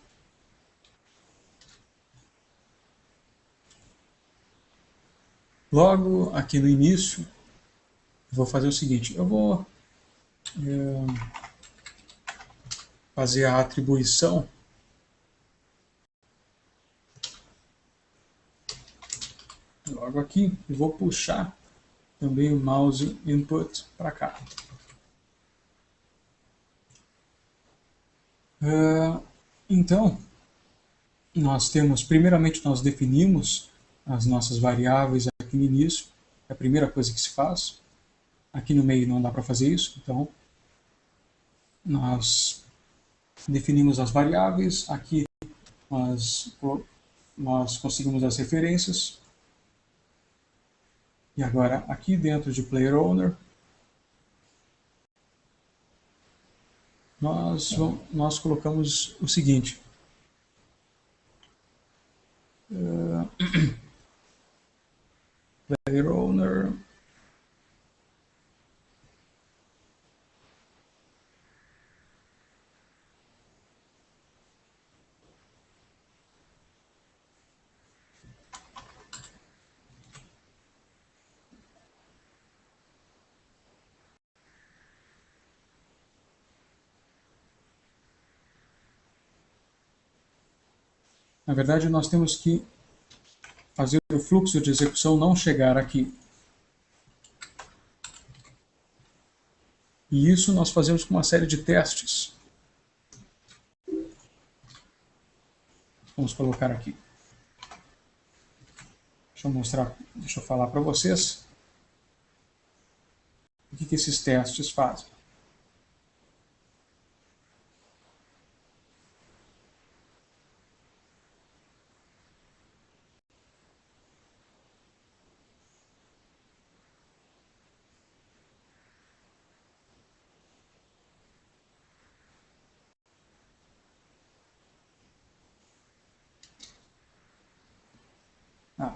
Logo aqui no início, eu vou fazer o seguinte, eu vou fazer a atribuição logo aqui e vou puxar também o mouse input para cá. Então, primeiramente nós definimos as nossas variáveis aqui no início, é a primeira coisa que se faz. Aqui no meio não dá para fazer isso, então nós definimos as variáveis, aqui nós conseguimos as referências, e agora aqui dentro de Player Owner, nós colocamos o seguinte, Player Owner na verdade nós temos que fazer o fluxo de execução não chegar aqui. E isso nós fazemos com uma série de testes. Vamos colocar aqui. Deixa eu falar para vocês o que esses testes fazem.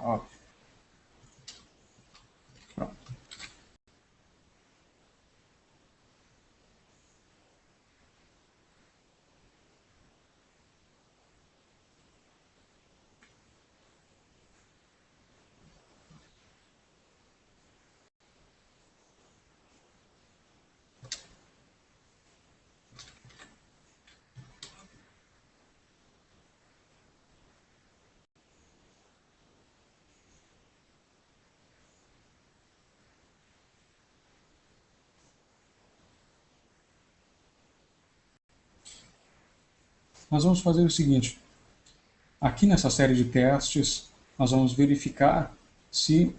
Óbvio. Pronto. Nós vamos fazer o seguinte, aqui nessa série de testes, nós vamos verificar se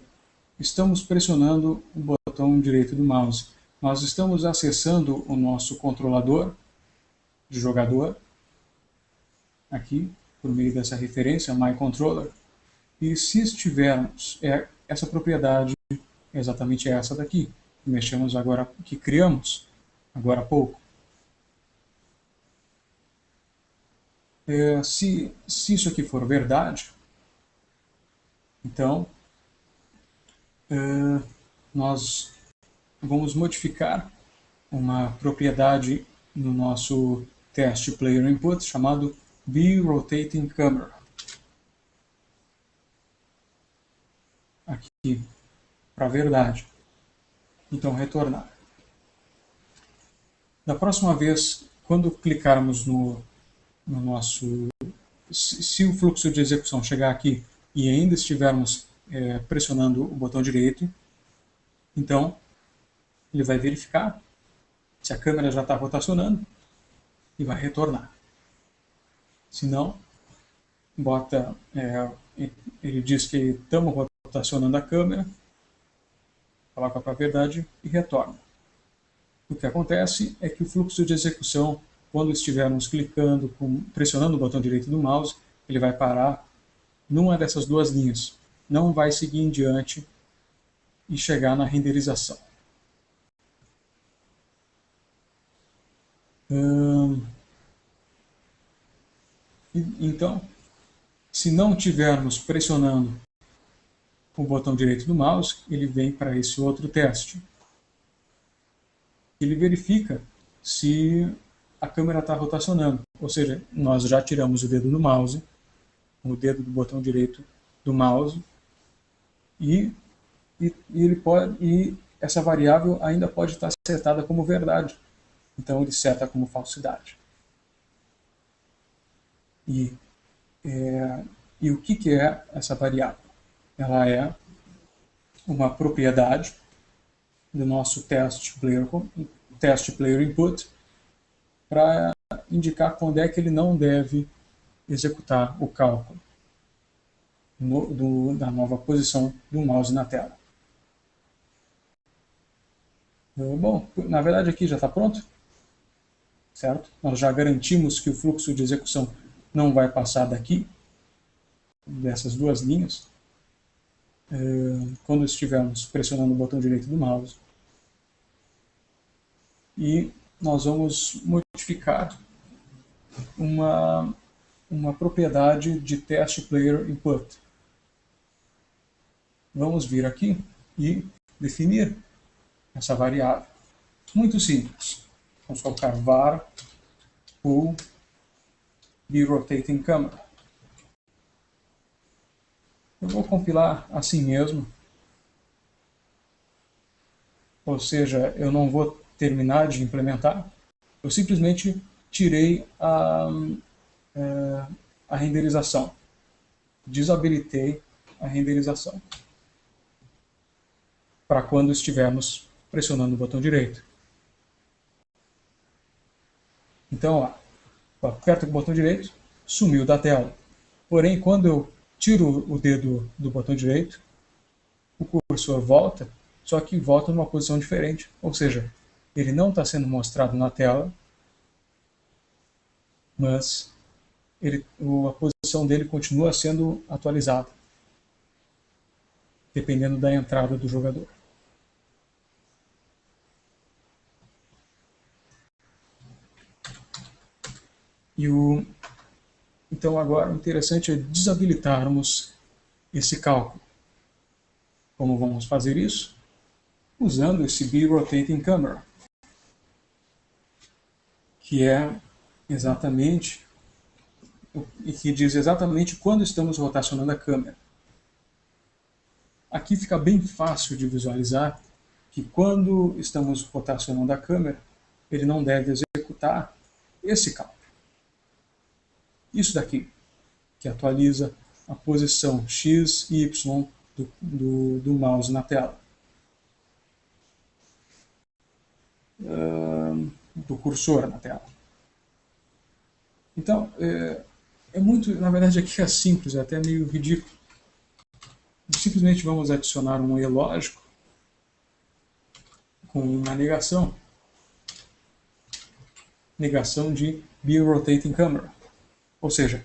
estamos pressionando o botão direito do mouse. Nós estamos acessando o nosso controlador de jogador, aqui, por meio dessa referência, MyController, e se estivermos, essa propriedade é exatamente essa daqui, que mexemos agora, que criamos agora há pouco. Se isso aqui for verdade, então nós vamos modificar uma propriedade no nosso teste Player Input chamado BeRotating Camera. Aqui, para verdade. Então, retornar. Da próxima vez, quando clicarmos no nosso... Se o fluxo de execução chegar aqui e ainda estivermos pressionando o botão direito, então ele vai verificar se a câmera já está rotacionando e vai retornar. Se não, ele diz que estamos rotacionando a câmera, coloca para a verdade e retorna. O que acontece é que o fluxo de execução, quando estivermos clicando, pressionando o botão direito do mouse, ele vai parar numa dessas duas linhas. Não vai seguir em diante e chegar na renderização. Então, se não estivermos pressionando o botão direito do mouse, ele vem para esse outro teste. Ele verifica se a câmera está rotacionando, ou seja, nós já tiramos o dedo do mouse, o dedo do botão direito do mouse, e essa variável ainda pode estar setada como verdade. Então ele seta como falsidade. E o que é essa variável? Ela é uma propriedade do nosso test player input para indicar quando é que ele não deve executar o cálculo da nova posição do mouse na tela. Bom, na verdade aqui já está pronto, certo? Nós já garantimos que o fluxo de execução não vai passar daqui, dessas duas linhas, quando estivermos pressionando o botão direito do mouse. E nós vamos modificar uma propriedade de test player input. Vamos vir aqui e definir essa variável. Muito simples. Vamos colocar var pull rotating camera. Eu vou compilar assim mesmo. Ou seja, eu não vou terminar de implementar. Eu simplesmente tirei a renderização. Desabilitei a renderização para quando estivermos pressionando o botão direito. Então, ó, eu aperto o botão direito, sumiu da tela. Porém, quando eu tiro o dedo do botão direito, o cursor volta, só que volta numa posição diferente. Ou seja, ele não está sendo mostrado na tela, mas a posição dele continua sendo atualizada, dependendo da entrada do jogador. Então agora o interessante é desabilitarmos esse cálculo. Como vamos fazer isso? Usando esse B-Rotating Camera, que é exatamente e que diz exatamente quando estamos rotacionando a câmera. Aqui fica bem fácil de visualizar que quando estamos rotacionando a câmera, ele não deve executar esse cálculo. Isso daqui, que atualiza a posição X e Y do mouse na tela. Do cursor na tela. Então, na verdade aqui é simples, é até meio ridículo. Simplesmente vamos adicionar um E lógico com uma negação de B-Rotating Camera. Ou seja,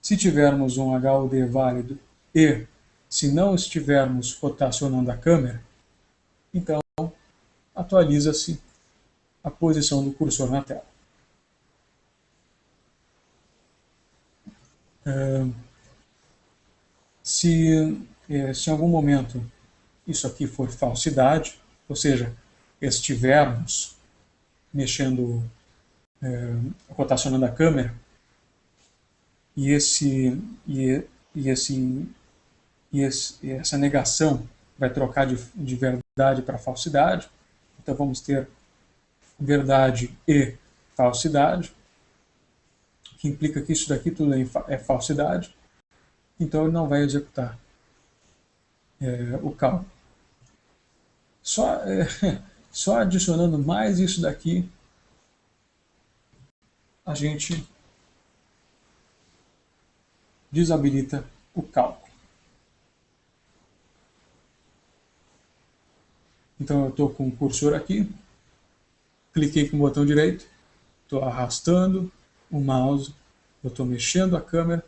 se tivermos um HUD válido e se não estivermos rotacionando a câmera, então atualiza-se a posição do cursor na tela. Se em algum momento isso aqui for falsidade, ou seja, estivermos mexendo, rotacionando a câmera, e essa negação vai trocar de verdade para falsidade, então vamos ter verdade e falsidade, que implica que isso daqui tudo é falsidade, então ele não vai executar o cálculo. Só adicionando mais isso daqui, a gente desabilita o cálculo. Então eu estou com o cursor aqui, cliquei com o botão direito, estou arrastando o mouse, eu estou mexendo a câmera,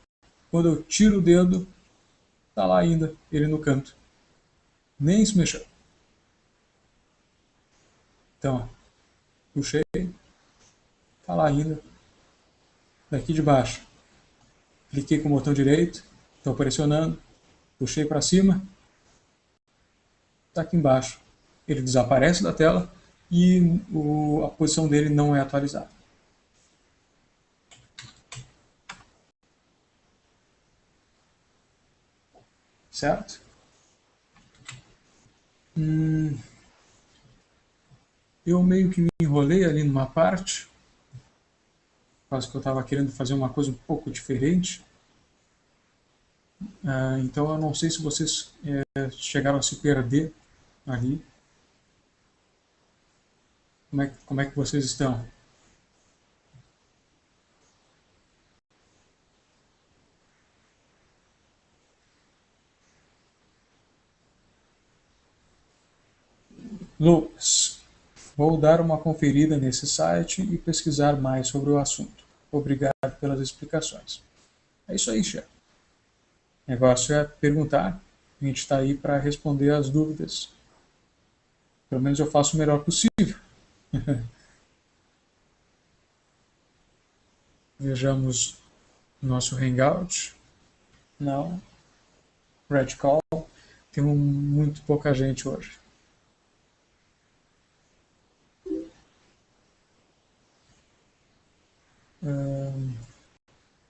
quando eu tiro o dedo, está lá ainda, ele no canto. Nem se mexeu. Então, puxei, tá lá ainda. Daqui de baixo, cliquei com o botão direito, estou pressionando, puxei para cima, está aqui embaixo. Ele desaparece da tela e a posição dele não é atualizada. Certo? Eu meio que me enrolei ali numa parte, quase que eu estava querendo fazer uma coisa um pouco diferente. Então eu não sei se vocês chegaram a se perder ali. Como é que vocês estão? Lucas, vou dar uma conferida nesse site e pesquisar mais sobre o assunto. Obrigado pelas explicações. É isso aí, chefe. O negócio é perguntar. A gente está aí para responder as dúvidas. Pelo menos eu faço o melhor possível. Vejamos nosso Hangout. Não. Red Call. Tem muito pouca gente hoje.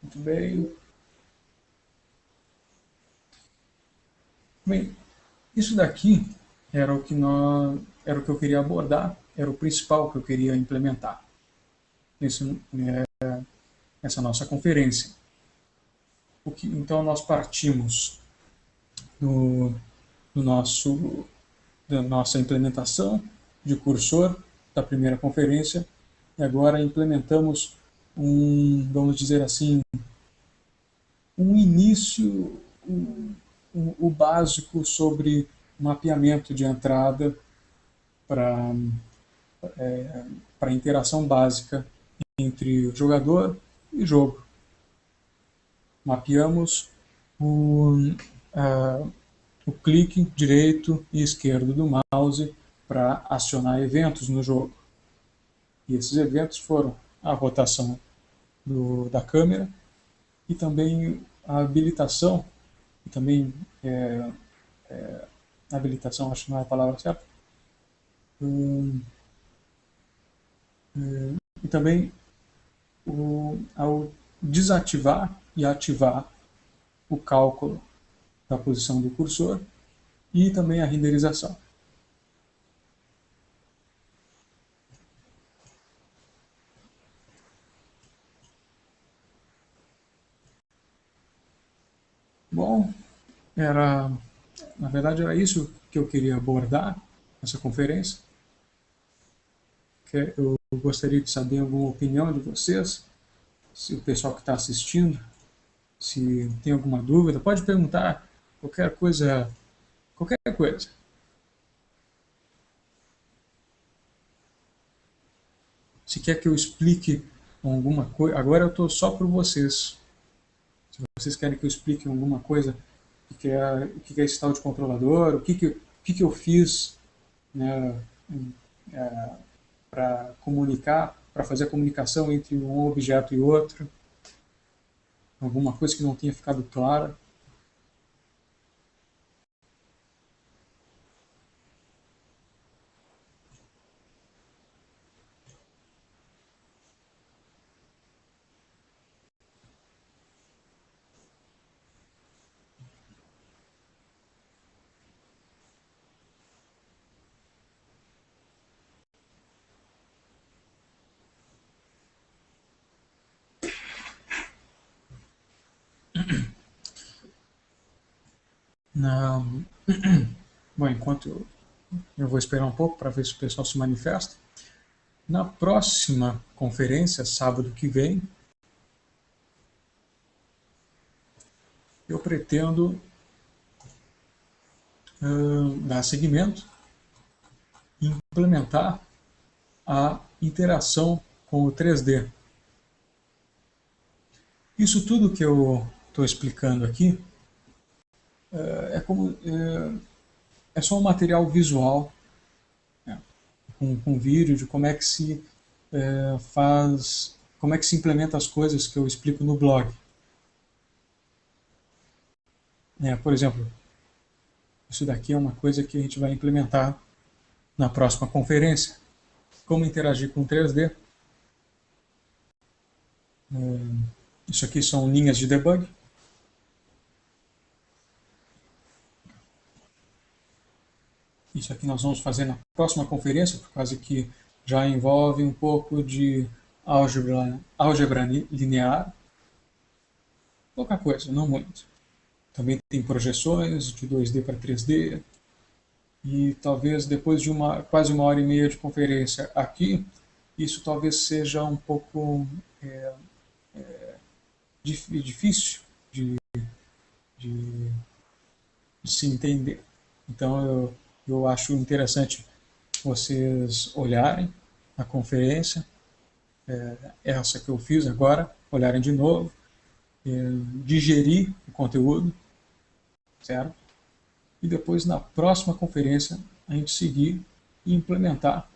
Muito bem. Bem, isso daqui era o que eu queria abordar, era o principal que eu queria implementar nessa nossa conferência. Então nós partimos do, do nosso, da nossa implementação de cursor da primeira conferência e agora implementamos vamos dizer assim, um início, o básico sobre mapeamento de entrada para interação básica entre o jogador e jogo. Mapeamos o clique direito e esquerdo do mouse para acionar eventos no jogo. E esses eventos foram a rotação da câmera e também a habilitação, e também habilitação, acho que não é a palavra certa, e também ao desativar e ativar o cálculo da posição do cursor e também a renderização. Bom, na verdade era isso que eu queria abordar nessa conferência. Eu gostaria de saber alguma opinião de vocês, se o pessoal que está assistindo, se tem alguma dúvida, pode perguntar qualquer coisa, qualquer coisa. Se quer que eu explique alguma coisa, agora eu estou só para vocês. Se vocês querem que eu explique alguma coisa, o que é esse tal de controlador, o que eu fiz, né, para comunicar, para fazer a comunicação entre um objeto e outro, alguma coisa que não tenha ficado clara. Não. Bom, enquanto eu vou esperar um pouco para ver se o pessoal se manifesta. Na próxima conferência, sábado que vem, eu pretendo dar seguimento e implementar a interação com o 3D. Isso tudo que eu estou explicando aqui é como é só um material visual, né, com vídeo de como é que se faz, como é que se implementa as coisas que eu explico no blog. Por exemplo, isso daqui é uma coisa que a gente vai implementar na próxima conferência. Como interagir com 3D. Isso aqui são linhas de debug. Isso aqui nós vamos fazer na próxima conferência, por causa que já envolve um pouco de álgebra linear. Pouca coisa, não muito. Também tem projeções de 2D para 3D. E talvez depois de quase 1 hora e meia de conferência aqui, isso talvez seja um pouco difícil de, de, de se entender. Então eu acho interessante vocês olharem a conferência, essa que eu fiz agora, olharem de novo, digerir o conteúdo, certo? E depois, na próxima conferência, a gente seguir e implementar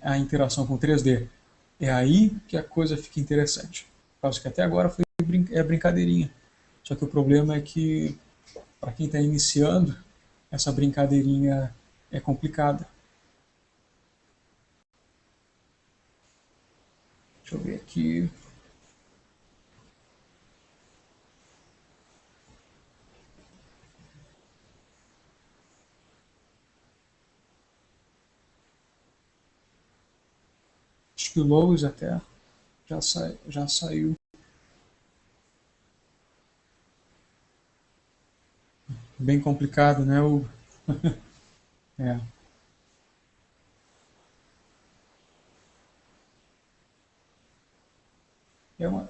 a interação com 3D. É aí que a coisa fica interessante. Por causa que até agora foi brincadeirinha. Só que o problema é que, para quem está iniciando, essa brincadeirinha é complicada. Deixa eu ver aqui. Acho que o Lowe's até já saiu. Bem complicado, né? É,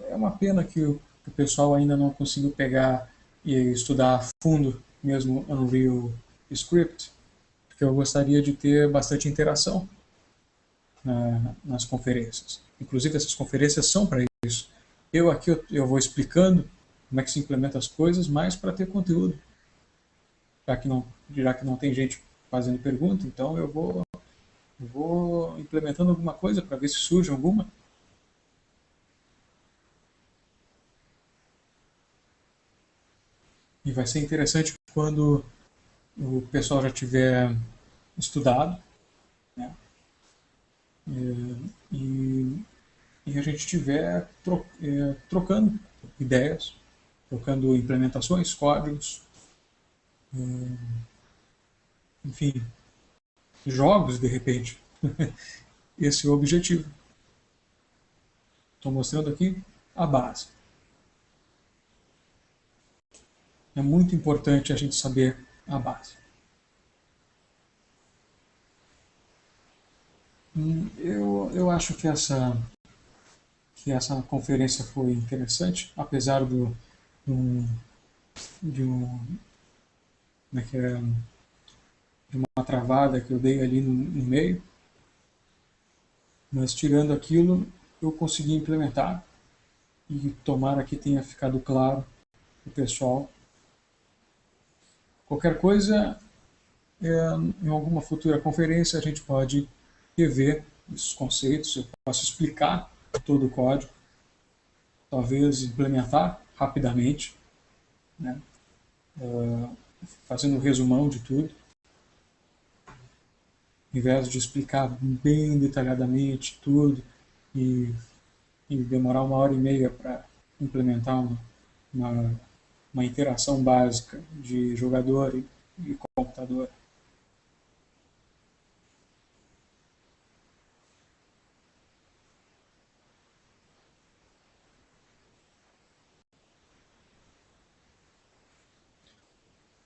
é uma pena que o pessoal ainda não conseguiu pegar e estudar a fundo mesmo Unreal Script, porque eu gostaria de ter bastante interação nas conferências. Inclusive, essas conferências são para isso. Eu aqui eu vou explicando como é que se implementa as coisas, mais para ter conteúdo. Já que não tem gente fazendo pergunta, então eu vou implementando alguma coisa para ver se surge alguma. E vai ser interessante quando o pessoal já tiver estudado, né? E, e a gente estiver trocando ideias, trocando implementações, códigos, enfim, jogos de repente. Esse é o objetivo. Estou mostrando aqui a base. É muito importante a gente saber a base. Eu acho que essa conferência foi interessante, apesar um, de, um, como é que é, de uma travada que eu dei ali no meio, mas tirando aquilo, eu consegui implementar e tomara que tenha ficado claro para o pessoal. Qualquer coisa, em alguma futura conferência, a gente pode rever esses conceitos, eu posso explicar todo o código, talvez implementar rapidamente, né? Fazendo um resumão de tudo, ao invés de explicar bem detalhadamente tudo e, e demorar 1 hora e meia para implementar uma, uma interação básica de jogador e computador.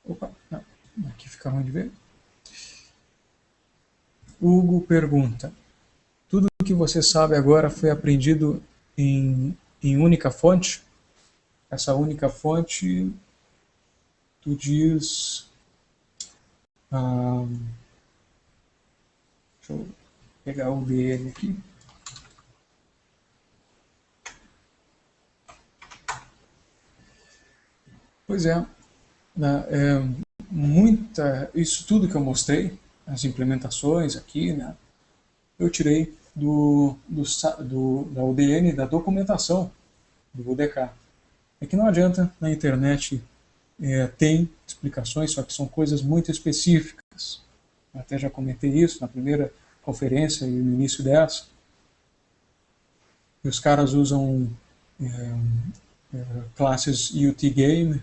Opa, não, aqui fica ruim de ver. Hugo pergunta: tudo o que você sabe agora foi aprendido em única fonte? Essa única fonte, tu diz. Ah, deixa eu pegar o URL aqui. Pois é, né, isso tudo que eu mostrei, as implementações aqui, né, eu tirei da UDN, da documentação do UDK. É que não adianta, na internet tem explicações, só que são coisas muito específicas. Eu até já comentei isso na primeira conferência e no início dessa. E os caras usam classes UT-Game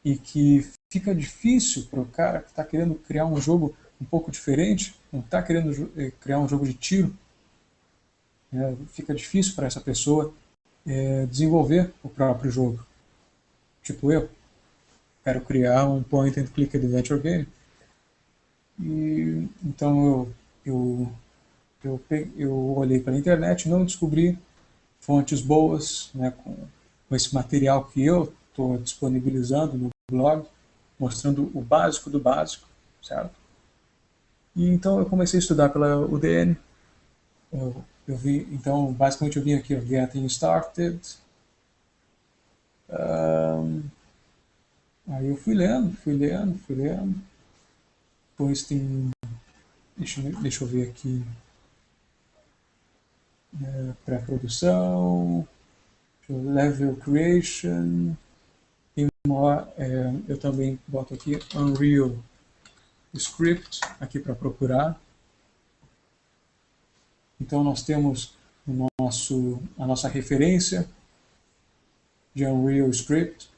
e que fica difícil para o cara que está querendo criar um jogo um pouco diferente, não está querendo criar um jogo de tiro, fica difícil para essa pessoa desenvolver o próprio jogo. Tipo eu, quero criar um point and click adventure game. E então eu olhei pela internet e não descobri fontes boas, né, com esse material que eu estou disponibilizando no blog, mostrando o básico do básico, certo? E então eu comecei a estudar pela UDN. Então basicamente eu vim aqui, ó, Getting Started. Aí eu fui lendo. Depois tem, deixa eu ver aqui, pré-produção, level creation, eu também boto aqui Unreal Script aqui para procurar. Então nós temos a nossa referência de Unreal Script,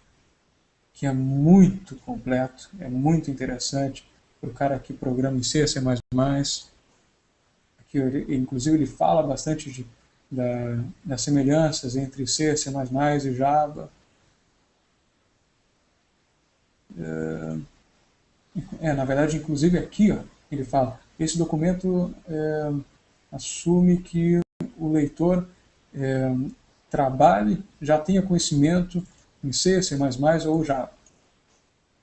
que é muito completo, é muito interessante para o cara que programa em C, C++. Aqui, inclusive ele fala bastante das semelhanças entre C, C++ e Java. Na verdade, inclusive aqui, ó, ele fala, esse documento assume que o leitor trabalhe, já tenha conhecimento em C, C++ ou Java.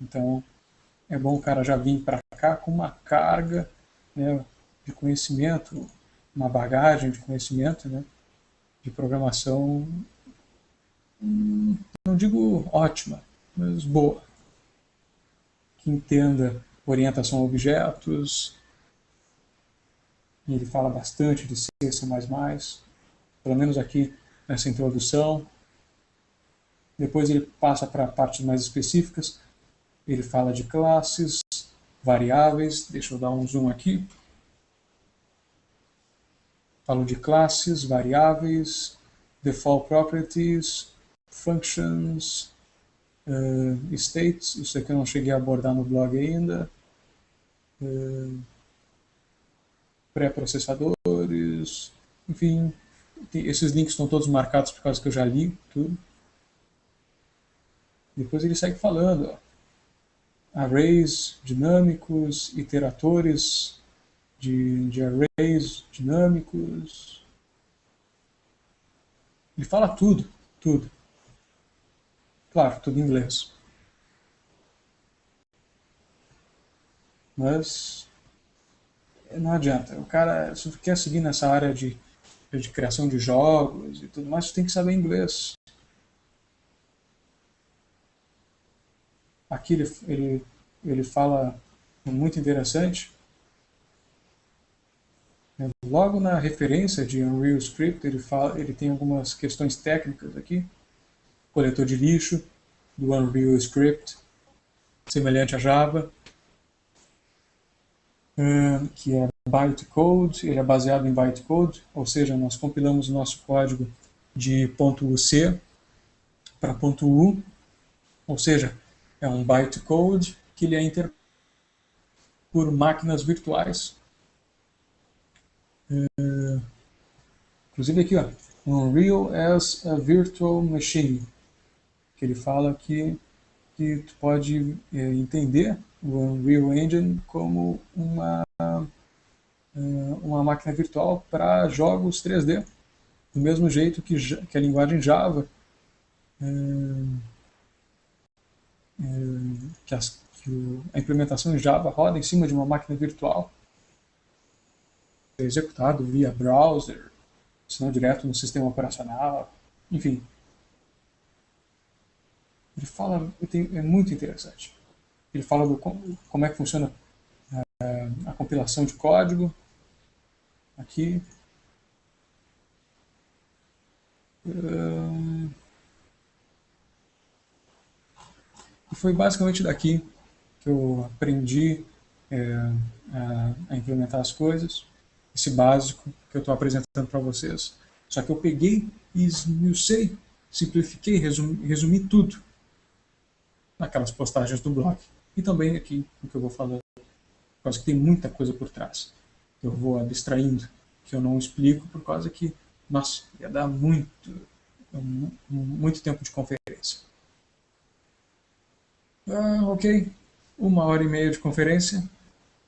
Então, é bom o cara já vir para cá com uma carga, né, de conhecimento, uma bagagem de conhecimento, né, de programação, não digo ótima, mas boa. Que entenda orientação a objetos. Ele fala bastante de C, C++, pelo menos aqui nessa introdução. Depois ele passa para partes mais específicas. Ele fala de classes, variáveis. Deixa eu dar um zoom aqui. Falo de classes, variáveis, default properties, functions, states. Isso aqui eu não cheguei a abordar no blog ainda. Pré-processadores, enfim, esses links estão todos marcados por causa que eu já li tudo. Depois ele segue falando, ó, arrays dinâmicos, iteradores de arrays dinâmicos. Ele fala tudo. Claro, tudo em inglês. Mas não adianta. O cara, se quer seguir nessa área de criação de jogos e tudo mais, você tem que saber inglês. Aqui ele fala muito interessante. Logo na referência de Unreal Script, ele tem algumas questões técnicas aqui. Coletor de lixo do Unreal Script, semelhante a Java, que é bytecode. Ele é baseado em bytecode, ou seja, nós compilamos o nosso código de .UC para .U, ou seja, é um bytecode que ele é interpretado por máquinas virtuais. Inclusive aqui, ó, Unreal as a Virtual Machine, que ele fala que tu pode entender o Unreal Engine como uma máquina virtual para jogos 3D, do mesmo jeito que a linguagem Java, que a implementação em Java roda em cima de uma máquina virtual, é executado via browser, se não direto no sistema operacional, enfim. Ele fala, é muito interessante. Ele fala como é que funciona a compilação de código aqui. E foi basicamente daqui que eu aprendi a implementar as coisas, esse básico que eu estou apresentando para vocês. Só que eu peguei e esmiucei, simplifiquei, resumi tudo naquelas postagens do blog. E também aqui no que eu vou falando, por causa que tem muita coisa por trás. Eu vou abstraindo, que eu não explico, por causa que, nossa, ia dar muito tempo de conferência. Ok, 1h30 de conferência.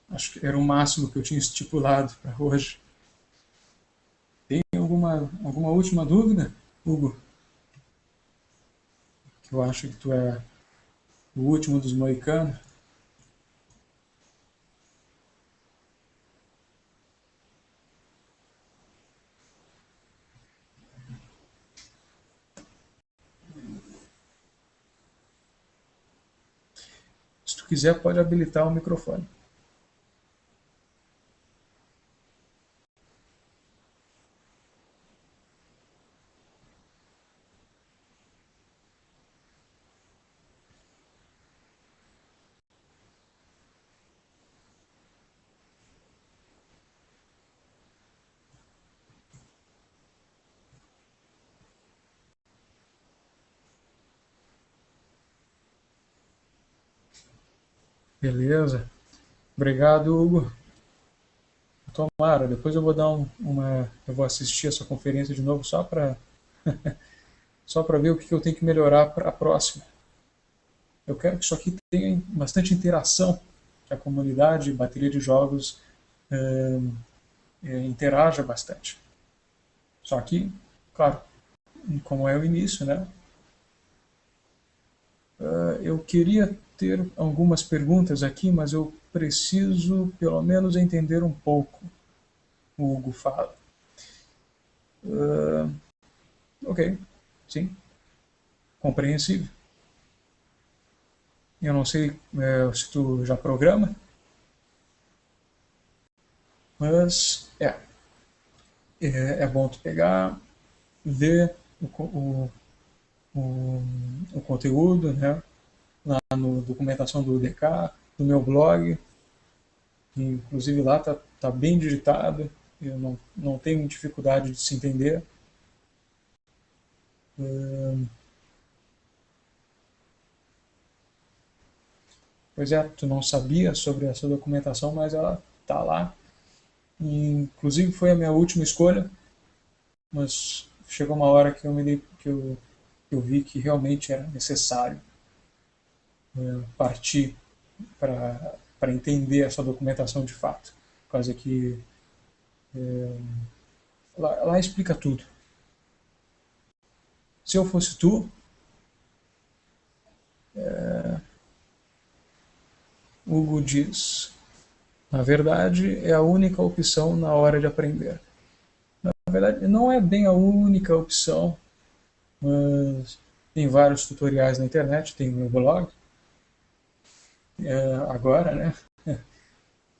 Acho que era o máximo que eu tinha estipulado para hoje. Tem alguma última dúvida, Hugo? Que eu acho que tu é o último dos moicanos. Se tu quiser, pode habilitar o microfone. Beleza. Obrigado, Hugo. Tomara, depois eu vou dar eu vou assistir essa conferência de novo só para ver o que eu tenho que melhorar para a próxima. Eu quero que isso aqui tenha bastante interação, que a comunidade, bateria de jogos interaja bastante. Só que, claro, como é o início, né? Eu queria ter algumas perguntas aqui, mas eu preciso pelo menos entender um pouco. O Hugo fala. Ok, sim, compreensível. Eu não sei se tu já programa, mas é bom tu pegar, ver o conteúdo, né? Lá no documentação do DK, do meu blog, inclusive lá tá bem digitado, eu não tenho dificuldade de se entender. Pois é, tu não sabia sobre essa documentação, mas ela tá lá. E, inclusive foi a minha última escolha, mas chegou uma hora que eu vi que realmente era necessário partir para entender essa documentação de fato. Por causa que lá explica tudo. Se eu fosse tu, Hugo diz, na verdade é a única opção na hora de aprender. Na verdade, não é bem a única opção, mas tem vários tutoriais na internet, tem o meu blog, agora, né?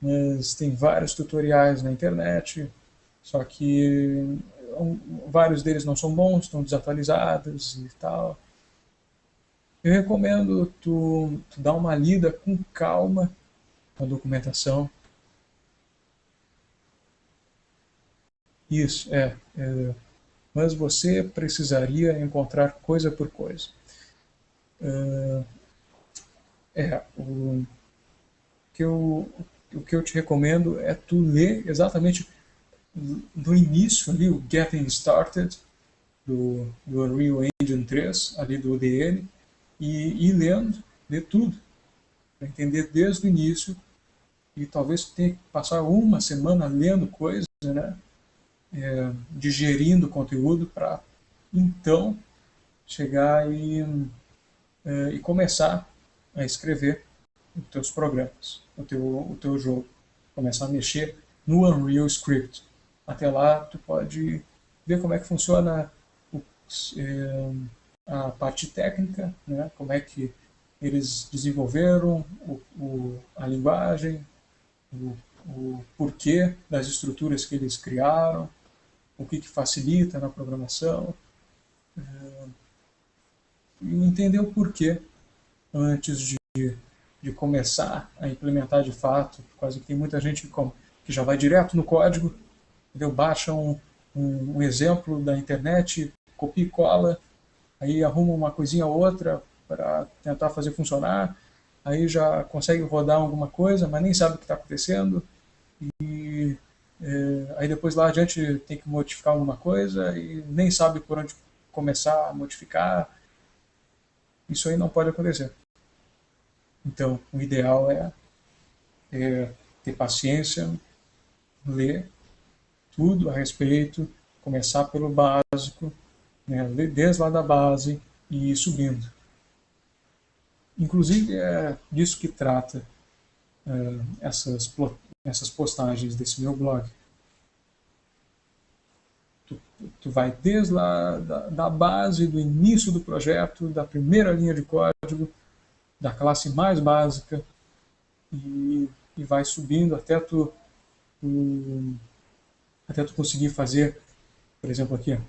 Mas tem vários tutoriais na internet, só que vários deles não são bons, estão desatualizados e tal. Eu recomendo tu dar uma lida com calma na documentação. Isso, mas você precisaria encontrar coisa por coisa. O o que eu te recomendo é tu ler exatamente do início ali, o Getting Started, do Unreal Engine 3, ali do UDN, e ir lendo, ler tudo, para entender desde o início, e talvez tenha que passar uma semana lendo coisas, né? Digerindo o conteúdo para então chegar e começar a escrever os teus programas, o teu jogo, começar a mexer no Unreal Script. Até lá tu pode ver como é que funciona a parte técnica, né? Como é que eles desenvolveram a linguagem, o porquê das estruturas que eles criaram, o que facilita na programação, e entender o porquê antes de começar a implementar de fato. Quase que tem muita gente que já vai direto no código, entendeu? Baixa um exemplo da internet, copia e cola, aí arruma uma coisinha ou outra para tentar fazer funcionar, aí já consegue rodar alguma coisa, mas nem sabe o que está acontecendo, e aí depois lá adiante tem que modificar alguma coisa e nem sabe por onde começar a modificar. Isso aí não pode acontecer. Então, o ideal é ter paciência, ler tudo a respeito, começar pelo básico, né, ler desde lá da base e ir subindo. Inclusive, é disso que trata essas postagens desse meu blog. Tu vai desde lá da base, do início do projeto, da primeira linha de código, da classe mais básica, e vai subindo até tu conseguir fazer, por exemplo, aqui,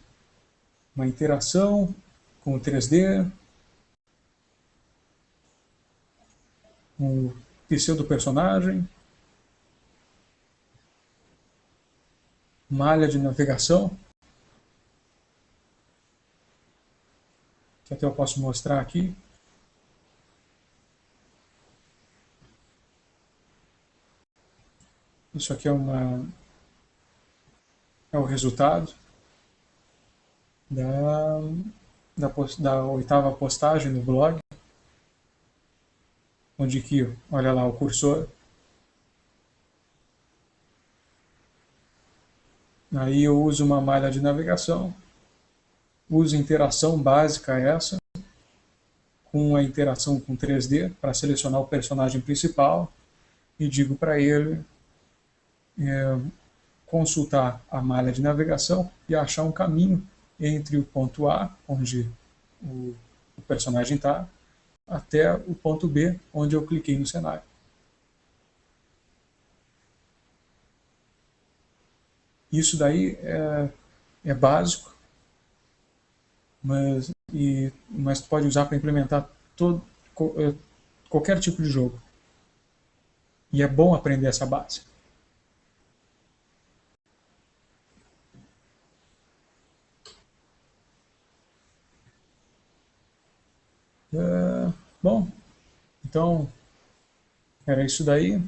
uma interação com o 3D, um pseudo-personagem, malha de navegação, que até eu posso mostrar aqui. Isso aqui é o resultado da oitava postagem no blog, onde que, olha lá o cursor. Aí eu uso uma malha de navegação, uso interação básica essa, com a interação com 3D, para selecionar o personagem principal, e digo para ele consultar a malha de navegação e achar um caminho entre o ponto A, onde o personagem está, até o ponto B, onde eu cliquei no cenário. Isso daí é básico, mas tu pode usar para implementar qualquer tipo de jogo. E é bom aprender essa base. Bom, então era isso daí.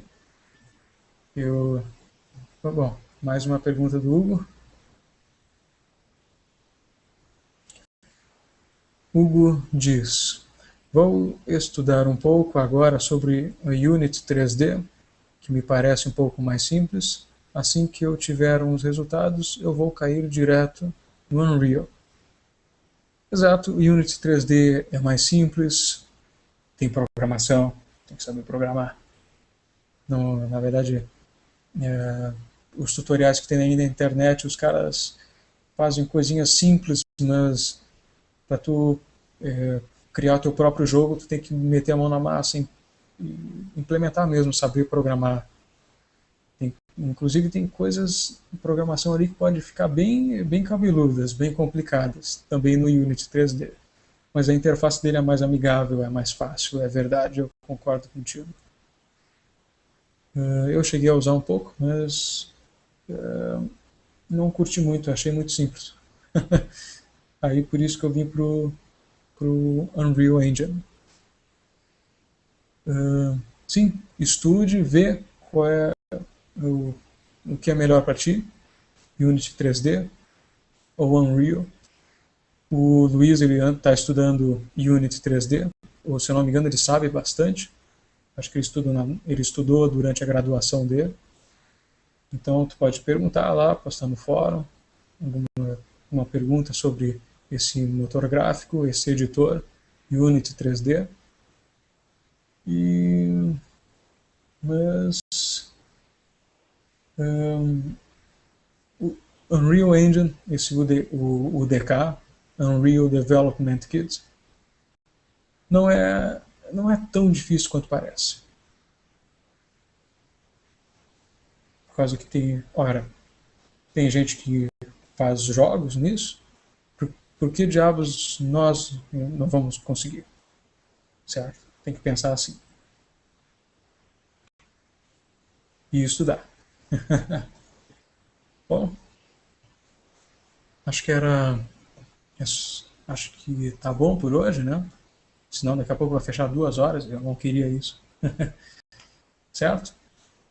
Bom, mais uma pergunta do Hugo. Hugo diz: vou estudar um pouco agora sobre o Unity 3D, que me parece um pouco mais simples. Assim que eu tiver uns resultados, eu vou cair direto no Unreal. Exato, o Unity 3D é mais simples, tem programação, tem que saber programar. Não, na verdade, os tutoriais que tem aí na internet, os caras fazem coisinhas simples, mas para tu criar o teu próprio jogo, tu tem que meter a mão na massa e implementar mesmo, saber programar. Inclusive tem coisas de programação ali que pode ficar bem cabeludas, bem complicadas, também no Unity 3D. Mas a interface dele é mais amigável, é mais fácil, é verdade, eu concordo contigo. Eu cheguei a usar um pouco, mas não curti muito, achei muito simples. Aí por isso que eu vim pro Unreal Engine. Sim, estude, vê qual é o que é melhor para ti, Unity 3D ou Unreal. O Luiz está estudando Unity 3D, ou se eu não me engano ele sabe bastante. Acho que ele estudou durante a graduação dele. Então tu pode perguntar lá, postar no fórum, uma pergunta sobre esse motor gráfico, esse editor, Unity 3D. Mas o Unreal Engine, esse UDK, Unreal Development Kit, não é não é tão difícil quanto parece. Por causa que tem gente que faz jogos nisso, por que diabos nós não vamos conseguir? Certo? Tem que pensar assim. E estudar. Bom, acho que era. Acho que tá bom por hoje, né? Senão daqui a pouco vai fechar 2 horas, eu não queria isso. Certo?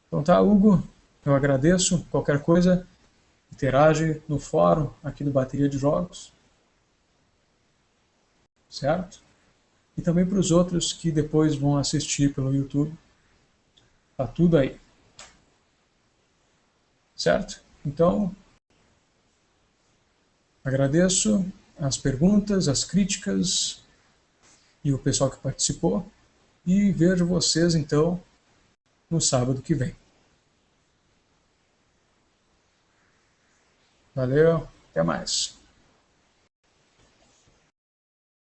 Então tá, Hugo, eu agradeço. Qualquer coisa, interage no fórum aqui do Bateria de Jogos. Certo? E também para os outros que depois vão assistir pelo YouTube. Tá tudo aí. Certo? Então, agradeço as perguntas, as críticas e o pessoal que participou. E vejo vocês então no sábado que vem. Valeu, até mais.